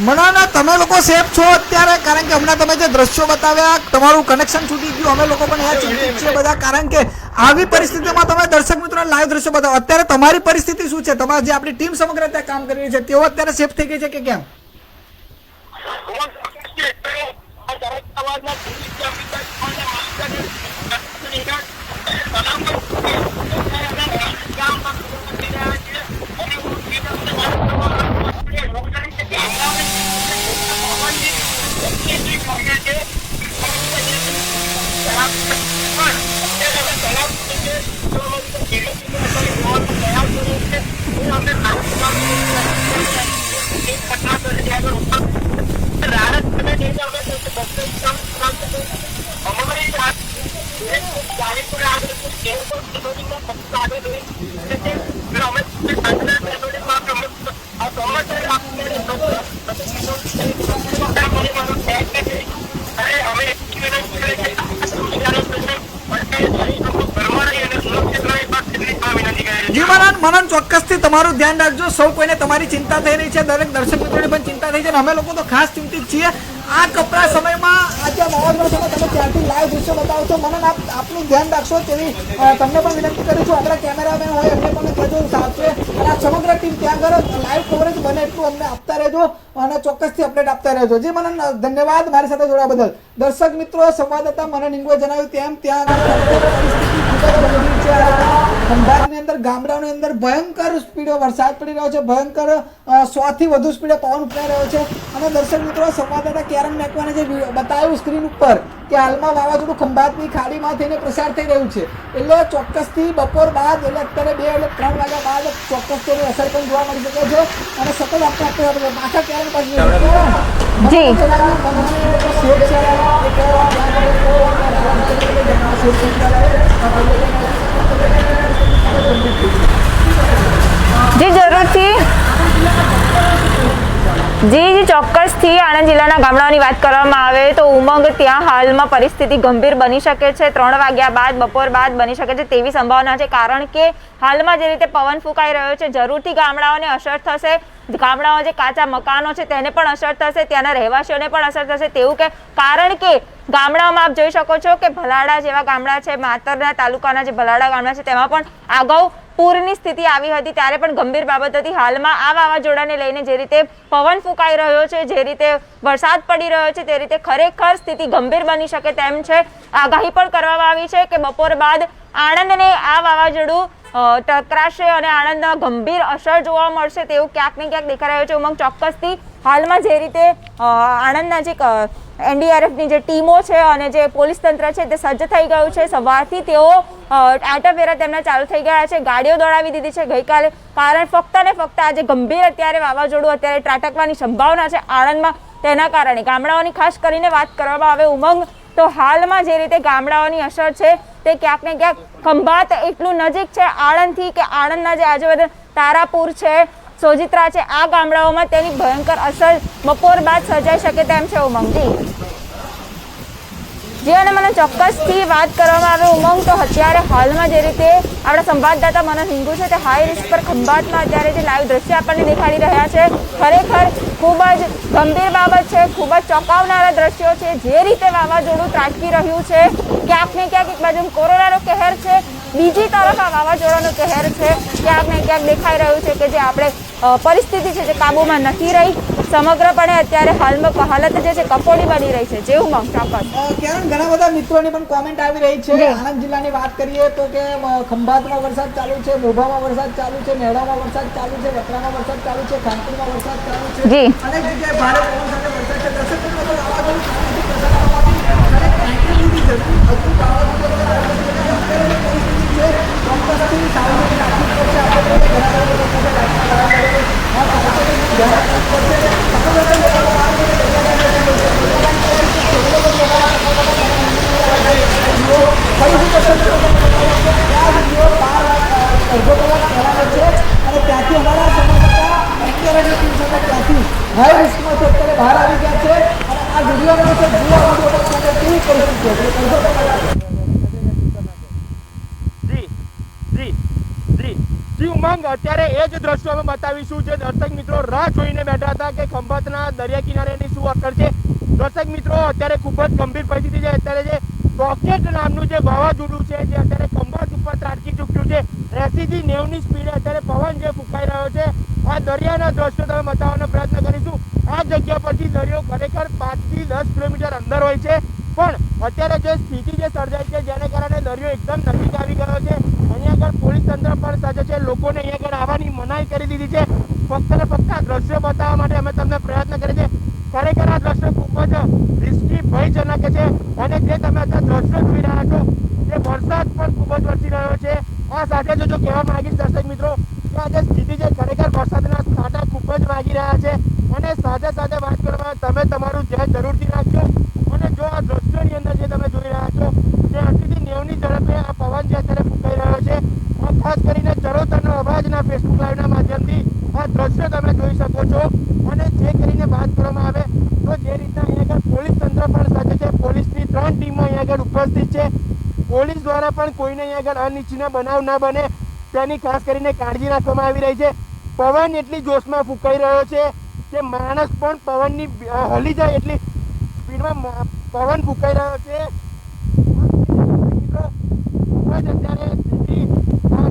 [SPEAKER 1] મનન, તમે લોકો સેફ છો અત્યારે? કારણ કે હમણાં તમે જે દ્રશ્યો બતાવ્યા, તમારું કનેક્શન છૂટી ગયું, અમે લોકો પણ અહીંયા ચિંતિત છીએ બધા, કારણ કે આવી પરિસ્થિતિમાં તમે દર્શક મિત્રોને લાઈવ દ્રશ્યો બતાવો. અત્યારે તમારી પરિસ્થિતિ શું છે? તમારી જે આપણી ટીમ સમગ્ર ત્યાં કામ કરી રહી છે, તેઓ અત્યારે સેફ થઈ ગઈ છે કે કેમ? જી મનન, ચોક્કસથી તમારું ધ્યાન રાખજો. સૌ કોઈને તમારી ચિંતા થઈ રહી છે, દરેક દર્શક મિત્રોને પણ ચિંતા થઈ છે, અને અમે લોકો તો ખાસ ચિંતિત છીએ. આ કપરા સમયમાં આજે વાવાઝોડા સમય તમે ત્યાંથી લાઈવ દ્રશ્યો બતાવો છો. મનન, આપનું ધ્યાન રાખશો તેવી તમને પણ વિનંતી કરીશું. આપણા કેમેરામેન હોય એમને પણ કહેજો સાચવે, અને આ સમગ્ર ટીમ ત્યાં આગળ લાઈવ કવરેજ બને એટલું અમને આપતા રહેજો, અને ચોક્કસથી અપડેટ આપતા રહેજો. જી મનન, ધન્યવાદ મારી સાથે જોડાવા બદલ. દર્શક મિત્રો, સંવાદદાતા મનન હિંગુએ જણાવ્યું તેમ ત્યાં ખંભાતની અંદર ગામડાઓની અંદર ભયંકર સ્પીડે વરસાદ પડી રહ્યો છે, ભયંકર 100 થી વધુ સ્પીડે પવન ફૂંકાઈ રહ્યો છે. અને દર્શક મિત્રો, સંવાદદાતા કેરન મેકવાને જે બતાવ્યું સ્ક્રીન ઉપર કે હાલમાં વાવાઝોડું ખંભાતની ખાડીમાં થઈને પ્રસાર થઈ રહ્યું છે, એટલે ચોક્કસથી બપોર બાદ, એટલે અત્યારે 2 એટલે 3 વાગ્યા બાદ ચોક્કસ તેની અસર પણ જોવા મળી શકે છે. અને સતત આપણે પાછા કેરન પાસે
[SPEAKER 3] જી જરૂરથી જી ચોક્કસથી આણંદ જિલ્લાના ગામડાઓની વાત કરવામાં આવે તો ઉમંગ ત્યાં હાલમાં પરિસ્થિતિ ગંભીર બની શકે છે. 3 વાગ્યા બાદ, બપોર બાદ બની શકે છે તેવી સંભાવના છે, કારણ કે હાલમાં જે રીતે પવન ફૂંકાઈ રહ્યો છે, જરૂરથી ગામડાઓને અસર થશે. ગામડાઓ જે કાચા મકાનો છે તેને પણ અસર થશે, ત્યાંના રહેવાસીઓને પણ અસર થશે તેવું કે, કારણ કે ગામડાઓમાં આપ જોઈ શકો છો કે ભલાડા જેવા ગામડા છે, માતરના તાલુકાના જે ભલાડા ગામડા છે, તેમાં પણ અગાઉ પૂરની સ્થિતિ આવી હતી, ત્યારે પણ ગંભીર બાબત હતી. હાલમાં આ વાવાઝોડાને લઈને જે રીતે પવન ફૂંકાઈ રહ્યો છે, જે રીતે વરસાદ પડી રહ્યો છે, તે રીતે ખરેખર સ્થિતિ ગંભીર બની શકે તેમ છે. આગાહી પણ કરવામાં આવી છે કે બપોર બાદ આણંદને આ વાવાઝોડું ટકરાશે અને આણંદના ગંભીર અસર જોવા મળશે તેવું ક્યાંક ને ક્યાંક દેખાઈ રહ્યું છે. ઉમંગ, ચોક્કસથી હાલમાં જે રીતે આણંદના જે NDRFની જે ટીમો છે અને જે પોલીસ તંત્ર છે તે સજ્જ થઈ ગયું છે. સવારથી તેઓ આંટાફેરા તેમના ચાલુ થઈ ગયા છે, ગાડીઓ દોડાવી દીધી છે ગઈકાલે, કારણ ફક્ત ને ફક્ત આજે ગંભીર અત્યારે વાવાઝોડું અત્યારે ત્રાટકવાની સંભાવના છે આણંદમાં, તેના કારણે ગામડાઓની ખાસ કરીને વાત કરવામાં આવે ઉમંગ, તો હાલમાં જે રીતે ગામડાઓની અસર છે તે ક્યાંક ને ક્યાંક ખંભાત એટલું નજીક છે આણંદથી કે આણંદના જે આજુબાજુ તારાપુર છે, સોજિત્રા છે, આ ગામડાઓમાં તેની ભયંકર અસર બપોર બાદ સર્જાઈ શકે તેમ છે. ઉમંગજી અને મને ચોક્કસથી વાત કરવામાં આવે ઉમંગ, તો અત્યારે હાલમાં જે રીતે આપણા સંવાદદાતા મનન હિંગુ છે તે હાઈ રિસ્ક પર ખંભાતમાં અત્યારે જે લાઈવ દ્રશ્ય આપણને દેખાડી રહ્યા છે, ખરેખર ખૂબ જ ગંભીર બાબત છે, ખૂબ જ ચોંકાવનારા દ્રશ્યો છે. જે રીતે વાવાઝોડું ત્રાટકી રહ્યું છે, ક્યાંક ને ક્યાંક એક બાજુ કોરોનાનો કહેર છે, બીજી તરફ આ વાવાઝોડાનો કહેર છે ક્યાંક ને ક્યાંક દેખાઈ રહ્યું છે કે જે આપણે પરિસ્થિતિ છે જે કાબૂમાં નથી રહી. સમગ્રપણે અત્યારે હાલમાં હાલત જે છે કફોડી બની રહી છે. જેવું માંગ ચોક્કસ
[SPEAKER 1] કિરણ, ઘણા બધા મિત્રોની પણ કોમેન્ટ આવી રહી છે. આણંદ જિલ્લાની વાત કરીએ તો કે ખંભાતમાં વરસાદ ચાલુ છે, મોભામાં વરસાદ ચાલુ છે, નેડામાં વરસાદ ચાલુ છે, વતરામાં વરસાદ ચાલુ છે, ખાનપુરમાં વરસાદ ચાલુ છે.
[SPEAKER 3] જી.
[SPEAKER 1] અનેક જગ્યાએ ભારે પવન સાથે વરસાદ છે. દર્શક મિત્રો, વાવાઝોડું સામેથી પસાર થવાથી અને કાંઈકની જરૂરી હતું. વાવાઝોડું અત્યારે પરિસ્થિતિ છે ચોક્કસથી સાવચેતી રાખવી પડશે. આપણે ઘણા બધા લોકોને ધ્યાન રાખવું
[SPEAKER 5] ઉમંગ અત્યારે એ જ દ્રશ્યો અમે બતાવીશું જે દર્શક મિત્રો રાહ જોઈને બેઠા હતા કે ખંભાતના દરિયા કિનારેની શું અસર છે. દર્શક મિત્રો, અત્યારે ખૂબ જ ગંભીર પરિસ્થિતિ છે. અત્યારે જે રોકેટ નામનું જે વાવાઝોડું છે જે અત્યારે ખંભાત ઉપર ત્રાટકી ચૂક્યું છે. 80 થી 90 ની સ્પીડે અત્યારે પવન જે ફૂંકાઈ રહ્યો છે. આ દરિયાના દ્રશ્યો તમે બતાવવાનો પ્રયત્ન કરીશું. આ જગ્યા પરથી દરિયો ખરેખર 5 થી 10 કિલોમીટર અંદર હોય છે, પણ અત્યારે જે સ્થિતિ જે સર્જાઈ છે જેને કારણે દરિયો એકદમ નજીક આવી ગયો છે. અહીંયા આગળ પોલીસ તંત્ર પણ સજ્જ છે. લોકોને અહીંયા આગળ આવવાની મનાઈ કરી દીધી છે. ફક્ત ને ફક્ત આ દ્રશ્યો બતાવવા માટે અમે તમને પ્રયત્ન કરીએ છીએ. ખરેખર આ દ્રશ્યો ખૂબ જ રિસ્કી, ભયજનક છે. અને જે તમે અત્યારે દ્રશ્યો જોઈ રહ્યા છો તે વરસાદ પણ ખૂબ જ વરસી રહ્યો છે. આ સાથે જો કહેવા માંગીશ દર્શક મિત્રો કે આ જે સ્થિતિ છે ખરેખર વરસાદના છાંટા ખૂબ જ વાગી રહ્યા છે. અને સાથે સાથે વાત કરવામાં તમે તમારું ધ્યાન જરૂરથી રાખજો. અને જો આ દ્રશ્યોની અંદર જે તમે જોઈ રહ્યા છો તે 80 થી 90 ની ઝડપે આ પવન જે અત્યારે ફૂંકાઈ રહ્યો છે. ખાસ કરીને ચરોતરનો અવાજના ફેસબુક લાઈવના માધ્યમથી આ દ્રશ્યો તમે જોઈ શકો છો. અને જે કરીને વાત કરવામાં આવે તો જે રીતના અહીંયા આગળ પોલીસ તંત્ર પણ સજ્જ છે. પોલીસની 3 ટીમો અહીંયા આગળ ઉપસ્થિત છે. પોલીસ દ્વારા પણ કોઈને અહીંયા આગળ અનિચ્છનીય બનાવ ના બને તેની ખાસ કરીને કાળજી રાખવામાં આવી રહી છે. પવન એટલી જોશમાં ફૂંકાઈ રહ્યો છે કે માણસ પણ પવનની હલી જાય એટલી સ્પીડમાં પવન ફૂંકાઈ રહ્યો છે. અત્યારે સ્થિતિ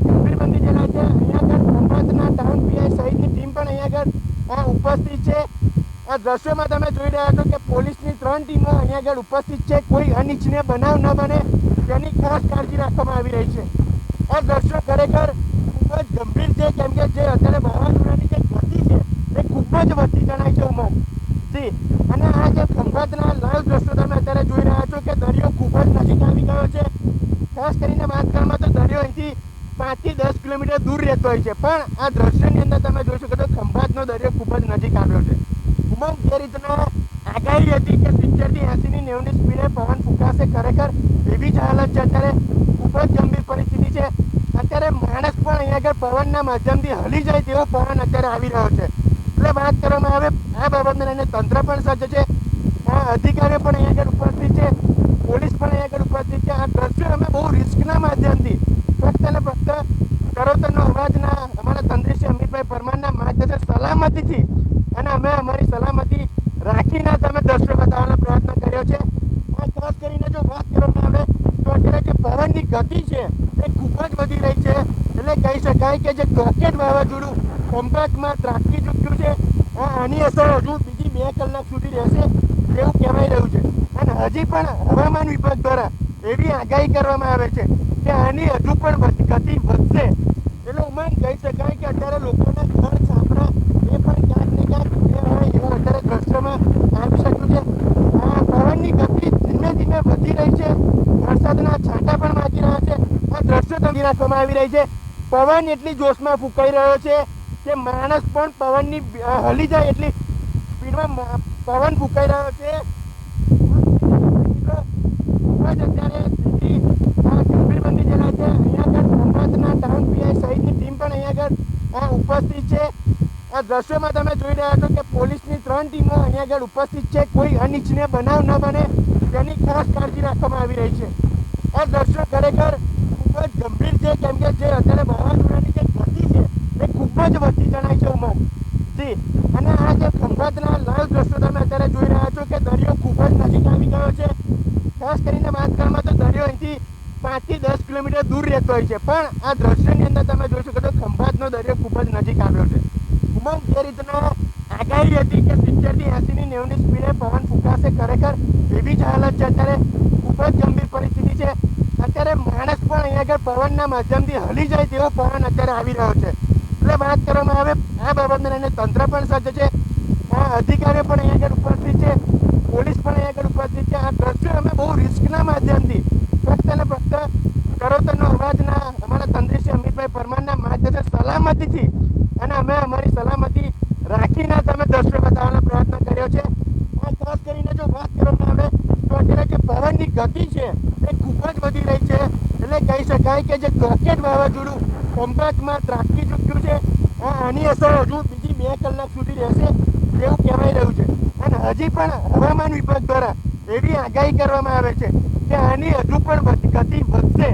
[SPEAKER 5] ગંભીર બનતી જણાય છે. અહીંયા આગળ ખંભાતના ટાઉન પીઆઈ સહિતની ટીમ પણ અહીંયા આગળ ઉપસ્થિત છે. આ દ્રશ્યોમાં તમે જોઈ રહ્યા છો કે પોલીસની 3 ટીમો અહીંયા આગળ ઉપસ્થિત છે. કોઈ અનિચ્છનીય બનાવ ન બને તેની ખાસ કાળજી રાખવામાં આવી રહી છે. આ દ્રશ્યો ખરેખર ખૂબ જ ગંભીર છે, કેમ કે જે અત્યારે વાવાઝોડાની જે ગતિ છે એ ખૂબ જ વધતી જણાય છે ઉમંગ જી. અને આ જે ખંભાતના લાઈવ દ્રશ્યો તમે અત્યારે જોઈ રહ્યા છો કે દરિયો ખૂબ જ નજીક આવી ગયો છે. ખાસ કરીને વાત કરવામાં તો દરિયો અહીંથી 5 થી 10 કિલોમીટર દૂર રહેતો હોય છે, પણ આ દ્રશ્યની અંદર તમે જોઈ શકો છો ખંભાતનો દરિયો ખૂબ જ નજીક આવ્યો છે. ઉમંગ જે રીતના આગાહી હતી કે 70 થી 80 ની 90 ની સ્પીડે પવન ફૂંકાશે, ખરેખર એવી જ હાલત છે. અત્યારે ખૂબ જ ગંભીર પરિસ્થિતિ છે. અત્યારે માણસ પણ અહીંયા આગળ પવનના માધ્યમથી હલી જાય તેવો પવન અત્યારે આવી રહ્યો છે. એટલે વાત કરવામાં આવે આ બાબતને લઈને તંત્ર પણ સજ્જ છે. અધિકારીઓ પણ અહીંયા આગળ ઉપસ્થિત છે. પોલીસ પણ અહીંયા આગળ ઉપસ્થિત છે. આ દ્રશ્યો અમે બહુ રિસ્કના માધ્યમથી ફક્ત ને ફક્ત ચરોતરનો અવાજના અમારા તંત્રી શ્રી અમિતભાઈ પરમારના માર્ગદર્શન સલામતીથી અને અમે અમારી સલામતી રાખીને તમે દ્રશ્યો બતાવવાનો પ્રયત્ન કર્યો છે. ખાસ કરીને જો વાત કરવામાં આવે તો અત્યારે જે પવનની ગતિ છે એ ખૂબ જ વધી રહી છે. એટલે કહી શકાય કે જે રોકેટ વાવાઝોડું ખંભાતમાં ત્રાટકી ચૂક્યું છે. આની અસર હજુ બીજી 2 કલાક સુધી રહેશે એવું કહેવાય રહ્યું છે. અને હજી પણ હવામાન વિભાગ દ્વારા એવી આગાહી કરવામાં આવે છે કે આની હજુ પણ ગતિ વધશે. એટલે ઉમંગ કહી શકાય કે અત્યારે લોકોના ઘર છાપરા એ પણ ક્યાંક ને ક્યાંક એવું અત્યારે દ્રશ્યમાં આવી શક્યું છે. આ પવનની ગતિ ધીમે ધીમે વધી રહી છે. વરસાદના છાંટા પણ વાગી રહ્યા છે. આ દ્રશ્યો તમને રાખવામાં આવી રહી છે. પવન એટલી જોશમાં ફૂંકાઈ રહ્યો છે કે માણસ પણ પવનની હલી જાય એટલી સ્પીડમાં પવન ફૂંકાઈ રહ્યો છે. અત્યારે સ્થિતિ ગંભીર બનતી જણાય છે. અહીંયા આગળ ખંભાતના ટાઉન પીઆઈ સહિતની ટીમ પણ અહીંયા આગળ ઉપસ્થિત છે. આ દ્રશ્યોમાં તમે જોઈ રહ્યા છો કે પોલીસની 3 ટીમો અહીંયા આગળ ઉપસ્થિત છે. કોઈ અનિચ્છનીય બનાવ ન બને તેની ખાસ કાળજી રાખવામાં આવી રહી છે. આ દ્રશ્યો ખરેખર ખૂબ જ ગંભીર છે, કેમ કે જે અત્યારે વાવાઝોડાની જે ગતિ છે એ ખૂબ જ વધતી જણાય છે ઉમંગ જી. અને આ જે ખંભાતના લાઈવ દ્રશ્યો તમે અત્યારે જોઈ રહ્યા છો કે દરિયો ખૂબ જ નજીક આવી ગયો છે. ખાસ કરીને વાત કરવામાં તો દરિયો અહીંથી 5 થી 10 કિલોમીટર દૂર રહેતો હોય છે, પણ આ દ્રશ્યની અંદર તમે જોઈ શકો છો ખંભાતનો દરિયો ખૂબ જ નજીક આવ્યો છે. ઉમંગ જે રીતનો આગાહી હતી કે 70 થી 80 ની 90 ની સ્પીડે પવન ફૂંકાશે, ખરેખર એવી જ હાલત છે. અત્યારે ખૂબ જ ગંભીર પરિસ્થિતિ છે. અત્યારે માણસ પણ અહીંયા આગળ પવનના માધ્યમથી હલી જાય તેવો પવન અત્યારે આવી રહ્યો છે. એટલે વાત કરવામાં આવે આ બાબતને લઈને તંત્ર પણ સજ્જ છે, અધિકારીઓ પણ અહીંયા આગળ ઉપસ્થિત છે, પોલીસ પણ અહીંયા આગળ ઉપસ્થિત છે. આ દ્રશ્યો અમે બહુ રિસ્કના માધ્યમથી ફક્ત અને ફક્ત કરોતરનો અવાજના અમારા તંત્રી અમિતભાઈ પરમારના માધ્યમથી સલામતીથી અને અમે અમારી સલામતી રાખીને તમે દ્રશ્યો બતાવવાનો પ્રયત્ન કર્યો છે. આ ખાસ કરીને જો વાત કરવામાં આવે તો અત્યારે જે પવનની ગતિ છે એ ખૂબ જ વધી રહી છે. એટલે કહી શકાય કે જે રોકેટ વાવાઝોડું ખંભાતમાં ત્રાટકી ચૂક્યું છે, આની અસર હજુ બીજી 2 કલાક સુધી રહેશે તેવું કહેવાઈ રહ્યું છે. અને હજી પણ હવામાન વિભાગ દ્વારા એવી આગાહી કરવામાં આવે છે કે આની હજુ પણ ગતિ વધશે.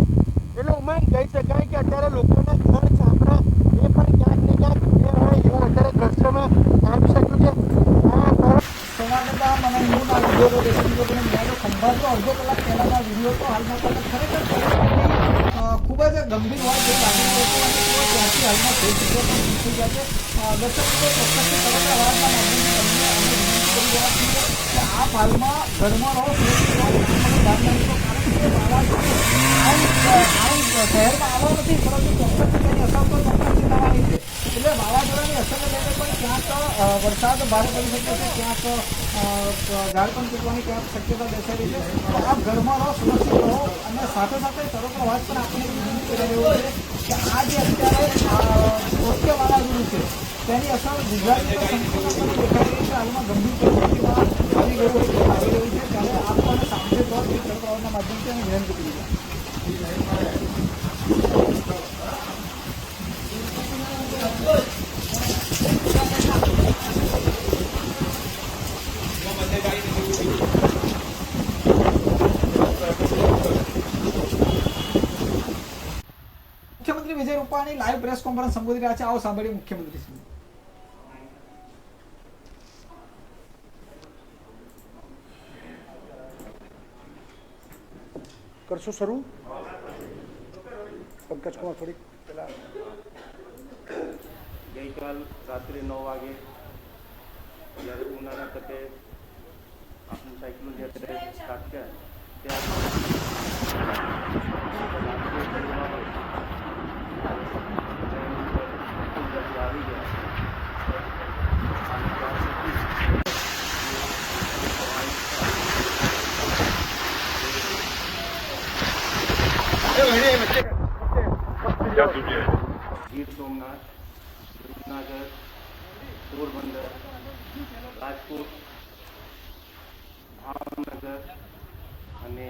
[SPEAKER 5] એટલે ઉમંગ કહી શકાય કે અત્યારે લોકોના ઘર છાપરા એ પણ ક્યાંક ને ક્યાંક એ હોય એવું અત્યારે દ્રશ્યમાં આવી શક્યું છે.
[SPEAKER 1] સંવાદદાતા મને હું ના વિડીયો તો દેશી લોકોને મળ્યો ખંભાતનો અડધો કલાક પહેલાના વિડીયો તો હાલમાં પણ ખરેખર ખૂબ જ ગંભીર હોય તેવું લાગી રહ્યું હતું અને તેઓ ત્યાંથી હાલમાં થઈ ચૂક્યો પણ નીકળી ગયા છે. દર્શક મિત્રો ચોક્કસથી સમગ્ર અવાજના માધ્યમથી તમને અમે વિનંતી કરી રહ્યા છીએ કે આપ હાલમાં ઘરમાં રહો, સુરક્ષિત રહો, ધ્યાન રાખો, કારણ કે વાવાઝોડું શહેરમાં આવવા નથી, પરંતુ ચોક્કસથી તેની અસર તો ચોક્કસથી થવાની છે. એટલે વાવાઝોડાની અસરને લઈને પણ ક્યાંક વરસાદ ભારે પડી શકે છે, ક્યાંક ઝાડ પણ તૂટવાની ક્યાંક શક્યતા દર્શાવી છે. તો આપ ઘરમાં રહો, સુરક્ષિત રહો અને સાથે સાથે સરોવર અવાજ પણ આપણે વિનંતી કરી રહ્યો છે કે આ જે અત્યારે ટોક્યો વાવાઝોડું છે તેની અસર ગુજરાતમાં સંપૂર્ણપણે દેખાઈ રહી છે. હાલમાં ગંભીર પરિસ્થિતિમાં આવી ગયું હોય તેવું લાગી રહ્યું છે. ત્યારે આપ પણ સાવચેત રહો એ સરોવર અવાજના માધ્યમથી અમે વિનંતી કરી રહ્યા. મુખ્યમંત્રી Vijay Rupani live press conference સંબોધી રહ્યા છે. આવો સાંભળીએ મુખ્યમંત્રી શ્રી.
[SPEAKER 7] કરશો શરૂ? પંકજ કુમાર થોડીક પહેલા.
[SPEAKER 8] ગઈકાલ રાત્રે 9 વાગે જ્યારે ઉનાળા તકે આપણું સાયક્લોન જ્યારે સ્ટાર્ટ થયા ત્યારે આવી ગયા. ગીર સોમનાથ, જૂનાગઢ, પોરબંદર, રાજકોટ, ભાવનગર અને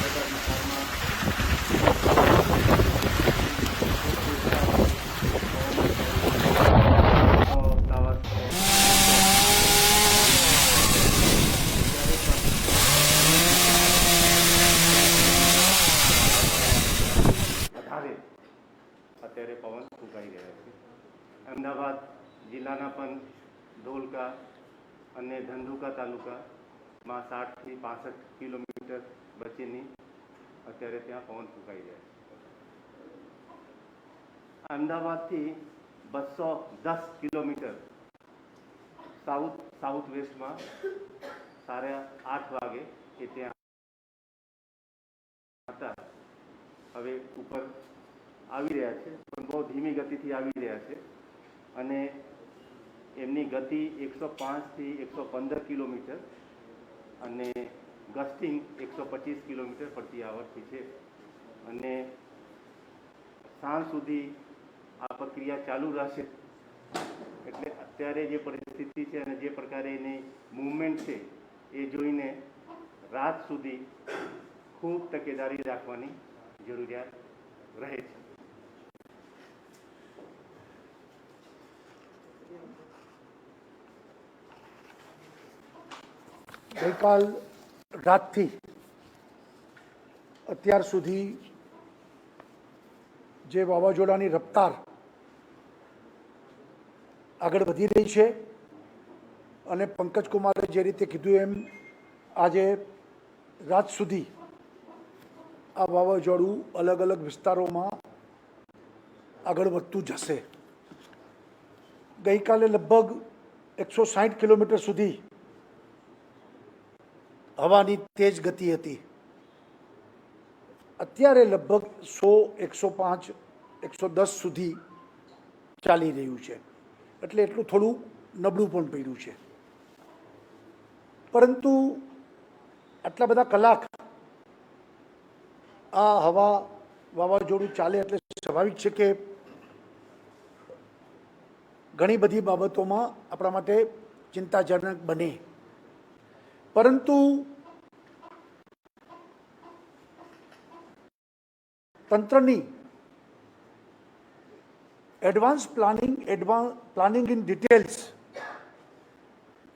[SPEAKER 8] બધા વિસ્તારમાં અત્યારે પવન ફૂંકાઈ રહ્યા છે. અમદાવાદ જિલ્લાના પણ ધોલકા અને ધંધુકા તાલુકામાં 60 થી 65 કિલોમીટર વચ્ચેની અત્યારે ત્યાં પવન ફૂંકાઈ રહ્યા છે. અમદાવાદથી 210 કિલોમીટર સાઉથ વેસ્ટમાં 8:30 વાગે એ ત્યાં હતા, હવે ઉપર આવી રહ્યા છે, પણ બહુ ધીમી ગતિથી આવી રહ્યા છે અને એમની ગતિ 105 થી 115 કિલોમીટર અને ગસ્ટિંગ 125 કિલોમીટર પ્રતિ આવરથી છે. અને સાંજ સુધી આ પ્રક્રિયા ચાલુ રહેશે. એટલે અત્યારે જે પરિસ્થિતિ છે અને જે પ્રકારે એની મૂવમેન્ટ છે એ જોઈને રાત સુધી ખૂબ તકેદારી રાખવાની જરૂરિયાત રહે છે.
[SPEAKER 7] ગઈકાલ રાતથી અત્યાર સુધી જે વાવાઝોડાની રફતાર આગળ વધી રહી છે અને પંકજ કુમારે જે રીતે કીધું એમ આજે રાત સુધી આ વાવાઝોડું અલગ અલગ વિસ્તારોમાં આગળ વધતું જશે. ગઈકાલે લગભગ 160 કિલોમીટર સુધી હવાની તેજ ગતિ હતી. અત્યારે લગભગ 100, 105, 110 સુધી ચાલી રહ્યું છે. એટલે એટલું થોડું નબળું પણ પડ્યું છે. પરંતુ આટલા બધા કલાક આ હવા વાવાઝોડું ચાલે એટલે સ્વાભાવિક છે કે ઘણી બધી બાબતોમાં આપણા માટે ચિંતાજનક બને. પરંતુ તંત્રની એડવાન્સ પ્લાનિંગ ઇન ડિટેલ્સ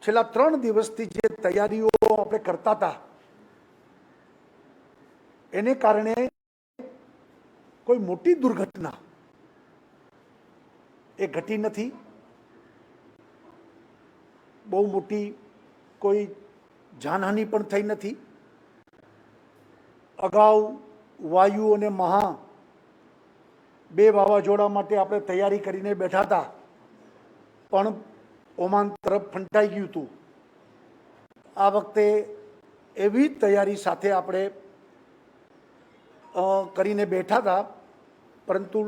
[SPEAKER 7] છેલ્લા 3 દિવસથી જે તૈયારીઓ આપણે કરતા હતા એને કારણે કોઈ મોટી દુર્ઘટના એ ઘટી નથી. બહુ મોટી કોઈ જાનહાનિ પણ થઈ નથી. અગાઉ વાયુ અને મહા 2 વાવાઝોડા માટે આપણે તૈયારી કરીને બેઠા હતા, પણ ઓમાન તરફ ફંટાઈ ગયું હતું. આ વખતે એવી તૈયારી સાથે આપણે કરીને બેઠા હતા, પરંતુ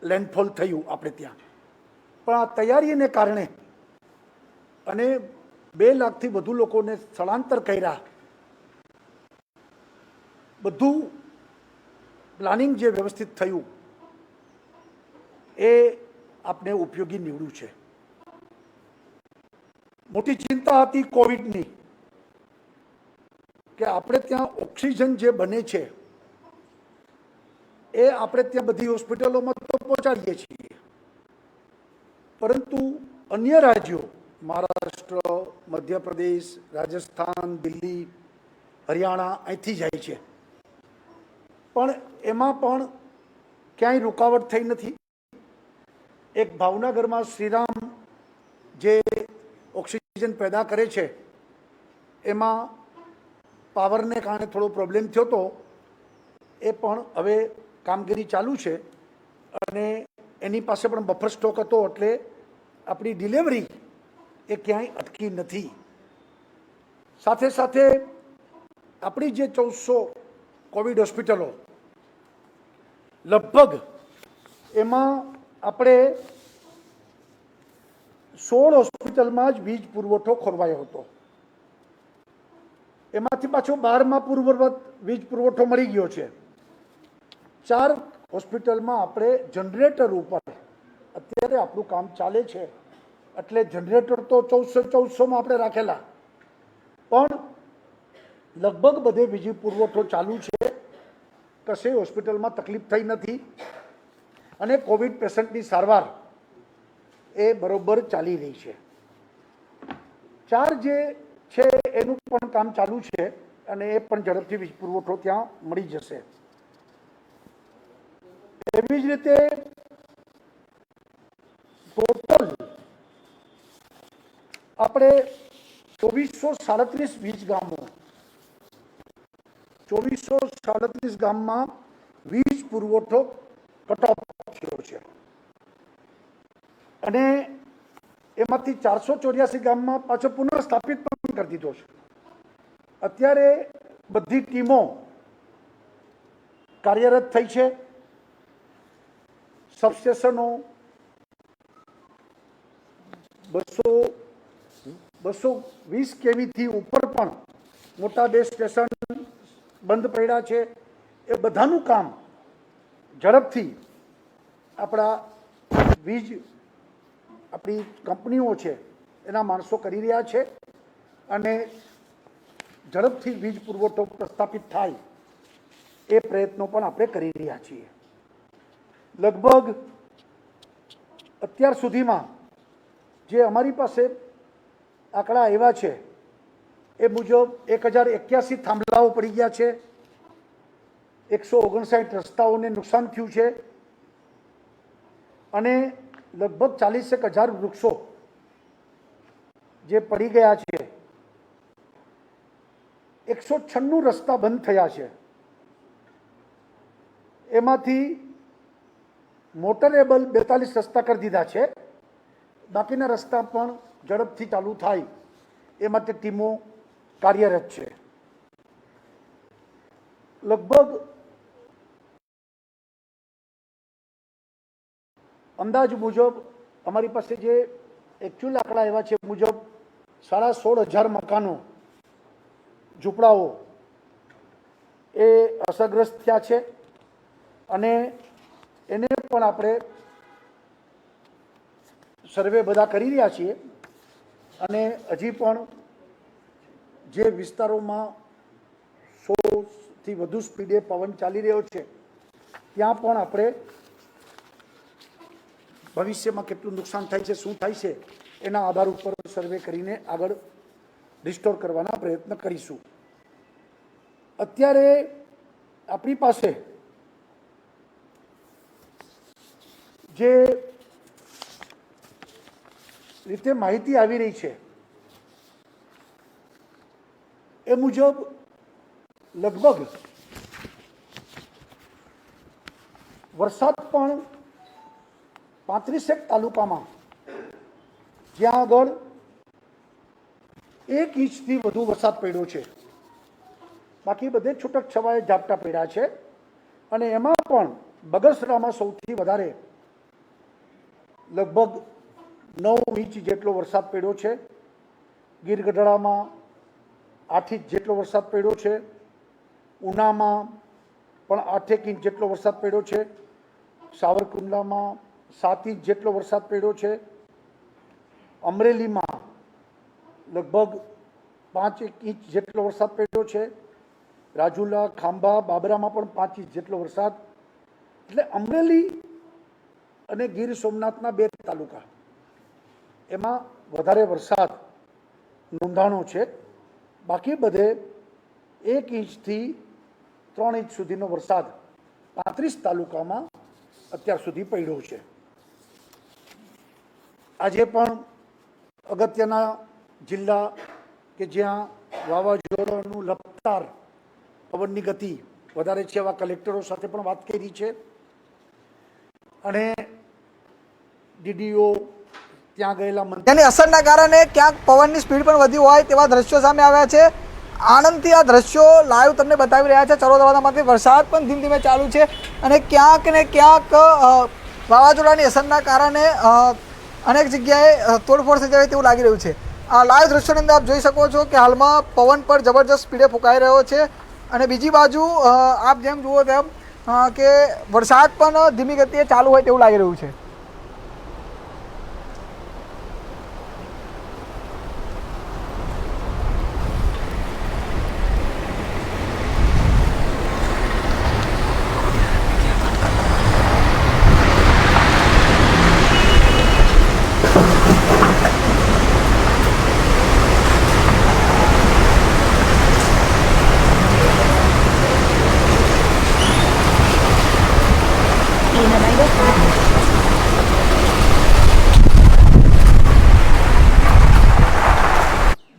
[SPEAKER 7] લેન્ડફોલ થયું આપણે ત્યાં. પણ આ તૈયારીને કારણે અને 2 લાખથી વધુ લોકોને સ્થળાંતર કર્યા, બધું પ્લાનિંગ જે વ્યવસ્થિત થયું એ આપણે ઉપયોગી નીવડ્યું છે. મોટી ચિંતા હતી કોવિડની, કે આપણે ત્યાં ઓક્સિજન જે બને છે એ આપણે ત્યાં બધી હોસ્પિટલોમાં તો પહોંચાડીએ છીએ, પરંતુ અન્ય રાજ્યો મહારાષ્ટ્ર, મધ્યપ્રદેશ, રાજસ્થાન, દિલ્હી, હરિયાણા અહીંથી જાય છે, પણ એમાં પણ ક્યાંય રૂકાવટ થઈ નથી. એક ભાવનગરમાં શ્રીરામ જે ઓક્સિજન પેદા કરે છે એમાં પાવરને કારણે થોડો પ્રોબ્લેમ થયો હતો, એ પણ હવે કામગીરી ચાલુ છે અને એની પાસે પણ બફર સ્ટોક હતો, એટલે આપણી ડિલિવરી એ ક્યાંય અટકી નથી. સાથે સાથે આપણી જે 1400 કોવિડ હોસ્પિટલો લગભગ એમાં આપણે 16 હોસ્પિટલમાં જ વીજ પુરવઠો ખોરવાયો હતો. એમાંથી પાછો 12માં વીજ પુરવઠો મળી ગયો છે. 4 હોસ્પિટલમાં આપણે જનરેટર ઉપર અત્યારે આપણું કામ ચાલે છે, એટલે જનરેટર તો 1400માં આપણે રાખેલા, પણ લગભગ બધે વીજ પુરવઠો ચાલુ છે. કશે હોસ્પિટલમાં તકલીફ થઈ નથી અને કોવિડ પેશન્ટની સારવાર એ બરોબર ચાલી રહી છે. 4 જે છે એનું પણ કામ ચાલુ છે અને એ પણ ઝડપથી વીજ પુરવઠો ત્યાં મળી જશે. એવી જ રીતે ટોટલ આપણે 2437 વીજ ગામો, 2437 ગામમાં વીજ પુરવઠો કટ ઓફ થયો છે અને એમાંથી 484 ગામમાં પાછો પુનઃસ્થાપિત પણ કરી દીધો છે. અત્યારે બધી ટીમો કાર્યરત થઈ છે. સબસ્ટેશનો 220 કેવીથી ઉપર પણ મોટા 2 સ્ટેશન બંધ પડ્યા છે. એ બધાનું કામ ઝડપથી આપણા આપણી કંપનીઓ છે એના માણસો કરી રહ્યા છે અને ઝડપથી વીજ પુરવઠો પ્રસ્થાપિત થાય એ પ્રયત્નો પણ આપણે કરી રહ્યા છીએ. લગભગ અત્યાર સુધીમાં જે અમારી પાસે આંકડા આવ્યા છે એ મુજબ 1081 થાંભલાઓ પડી ગયા છે, 159 રસ્તાઓને નુકસાન થયું છે અને લગભગ 40,000 વૃક્ષો જે પડી ગયા છે. 196 રસ્તા બંધ થયા છે એમાંથી મોટરેબલ 42 રસ્તા કરી દીધા છે. બાકીના રસ્તા પણ ઝડપથી ચાલુ થાય એ માટે ટીમો કાર્યરત છે. લગભગ અંદાજ મુજબ અમારી પાસે જે એકચ્યુઅલ આંકડા એવા છે મુજબ 16,500 મકાનો ઝૂંપડાઓ એ અસરગ્રસ્ત થયા છે અને એને પણ આપણે સર્વે બધા કરી રહ્યા છીએ અને હજી પણ જે વિસ્તારોમાં 100થી વધુ સ્પીડે પવન ચાલી રહ્યો છે ત્યાં પણ આપણે ભવિષ્યમાં કેટલું નુકસાન થાય છે, શું થાય છે એના આધાર ઉપર સર્વે કરીને આગળ રિસ્ટોર કરવાના પ્રયત્ન કરીશું. અત્યારે આપણી પાસે જે રીતે માહિતી આવી રહી છે એ મુજબ લગભગ વરસાદ પણ 35 તાલુકામાં જ્યાં આગળ 1 ઇંચથી વધુ વરસાદ પડ્યો છે. બાકી બધે છૂટક છવાયે ઝાપટા પડ્યા છે અને એમાં પણ બગસરામાં સૌથી વધારે લગભગ 9 ઇંચ જેટલો વરસાદ પડ્યો છે. ગીર ગઢડામાં 8 ઇંચ જેટલો વરસાદ પડ્યો છે. ઉનામાં પણ 8 ઇંચ જેટલો વરસાદ પડ્યો છે. સાવરકુંડલામાં 7 ઇંચ જેટલો વરસાદ પડ્યો છે. અમરેલીમાં લગભગ 5 ઇંચ જેટલો વરસાદ પડ્યો છે. રાજુલા, ખાંભા, બાબરામાં પણ 5 ઇંચ જેટલો વરસાદ. એટલે અમરેલી અને ગીર સોમનાથના 2 તાલુકા એમાં વધારે વરસાદ નોંધાણો છે. બાકી બધે 1 ઇંચથી 3 ઇંચ સુધીનો વરસાદ 35 તાલુકામાં અત્યાર સુધી પડ્યો છે. આજે પણ અગત્યના જિલ્લા કે જ્યાં વાવાઝોડાનું લપતાર પવનની ગતિ વધારે છે એવા કલેક્ટરો સાથે પણ વાત કરી છે અને ડીડીઓ ત્યાં ગયેલા મંત્રી
[SPEAKER 1] તેની અસરના કારણે ક્યાંક પવનની સ્પીડ પણ વધી હોય તેવા દ્રશ્યો સામે આવ્યા છે. આણંદથી આ દ્રશ્યો લાઈવ તમને બતાવી રહ્યા છે. ચરોતરામાંથી વરસાદ પણ ધીમે ધીમે ચાલુ છે અને ક્યાંક ને ક્યાંક વાવાઝોડાની અસરના કારણે અનેક જગ્યાએ તોડફોડ થઈ જાય તેવું લાગી રહ્યું છે. આ લાઈવ દ્રશ્યોની અંદર આપ જોઈ શકો છો કે હાલમાં પવન પર જબરજસ્ત સ્પીડે ફૂંકાઈ રહ્યો છે અને બીજી બાજુ આપ જેમ જુઓ તેમ કે વરસાદ પણ ધીમી ગતિએ ચાલુ હોય તેવું લાગી રહ્યું છે.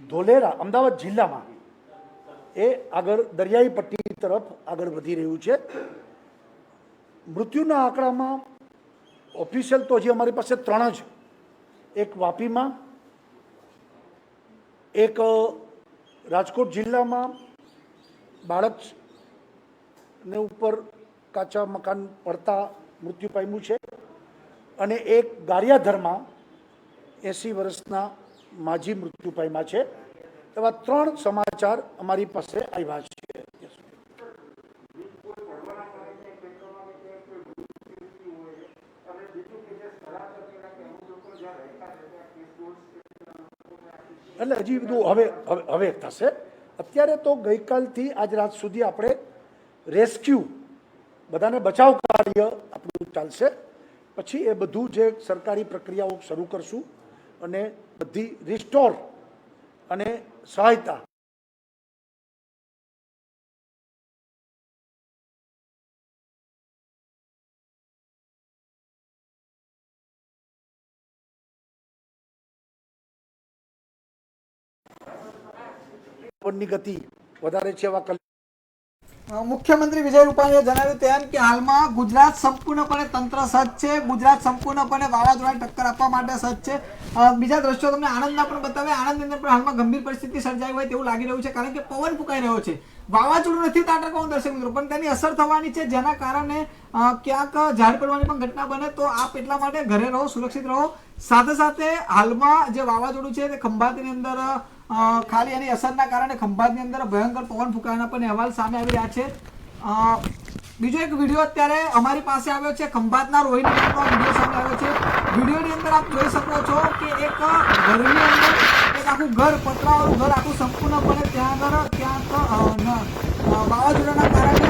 [SPEAKER 7] ધોલેરા અમદાવાદ જિલ્લામાં એ આગળ દરિયાઈ પટ્ટી તરફ આગળ વધી રહ્યું છે. મૃત્યુના આંકડામાં ઓફિશિયલ તો હજી અમારી પાસે 3 જ, એક વાપીમાં, એક રાજકોટ જિલ્લામાં બાળકને ઉપર કાચા મકાન પડતા મૃત્યુ પામ્યું છે અને એક ગારિયાધરમાં 80 વર્ષના માજી મૃત્યુ પામ્યા છે. એવા 3 સમાચાર અમારી પાસે આવ્યા છે. એટલે હજી બધું હવે થશે. અત્યારે તો ગઈકાલથી આજ રાત સુધી આપણે રેસ્ક્યુ બધાને બચાવ કાર્ય આપણું ચાલશે. પછી એ બધું જે સરકારી પ્રક્રિયાઓ શરૂ કરશું અને બધી રિસ્ટોર અને સહાયતા પવનની ગતિ વધારે છે એવા
[SPEAKER 1] મુખ્યમંત્રી વિજય રૂપાણીએ જણાવ્યું તેમ કે હાલમાં ગુજરાત સંપૂર્ણપણે તંત્ર સજ્જ છે. ગુજરાત સંપૂર્ણપણે વાવાઝોડાને ટક્કર આપવા માટે સજ્જ છે. બીજા દ્રશ્યો તમને આણંદના પણ બતાવે. આણંદની અંદર પણ હાલમાં ગંભીર પરિસ્થિતિ સર્જાઈ હોય તેવું લાગી રહ્યું છે, કારણ કે પવન ફૂંકાઈ રહ્યો છે. વાવાઝોડું નથી તાટકાવું દર્શક મિત્રો, પણ તેની અસર થવાની છે, જેના કારણે ક્યાંક ઝાડ પડવાની પણ ઘટના બને. તો આપ એટલા માટે ઘરે રહો, સુરક્ષિત રહો. સાથે સાથે હાલમાં જે વાવાઝોડું છે તે ખંભાતની અંદર ખાલી એની અસરના કારણે ખંભાતની અંદર ભયંકર પવન ફૂંકાવાના પણ અહેવાલ સામે આવી રહ્યા છે. બીજો એક વિડીયો અત્યારે અમારી પાસે આવ્યો છે, ખંભાતના રોહિણી ગામનો વિડીયો સામે આવ્યો છે. વિડીયોની અંદર આપ જોઈ શકો છો કે એક ઘરની અંદર એક આખું ઘર, પતરાવાળું ઘર આખું સંપૂર્ણપણે ત્યાં આગળ ક્યાંક વાવાઝોડાના કારણે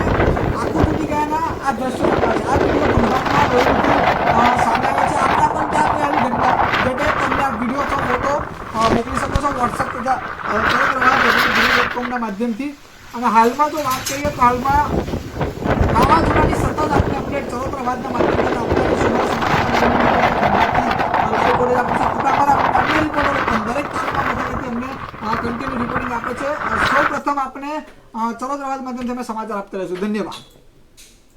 [SPEAKER 1] આખું તૂટી ગયાના આ દ્રશ્યો છે. આ વિડીયો ખંભાતના રોહિણીથી સામે આવે છે. આપણા પણ ત્યાં કોઈ આવી ઘટના ઘટે તમને આ વિડીયો અથવા ફોટો મોકલી શકો છો વોટ્સઅપ તથા ના માધ્યમથી. અને હાલમાં જો વાત કરીએ તો હાલમાં વાવાઝોડાની સતત આપણે અપડેટ ચરોતર અવાજના માધ્યમથી આપતા રહીશું. દરેક તાલુકા મથકેથી અમને કન્ટિન્યુ રિપોર્ટિંગ આપે છે. સૌ પ્રથમ આપણે ચરોતર અવાજ માધ્યમથી અમે સમાચાર આપતા રહીશું. ધન્યવાદ.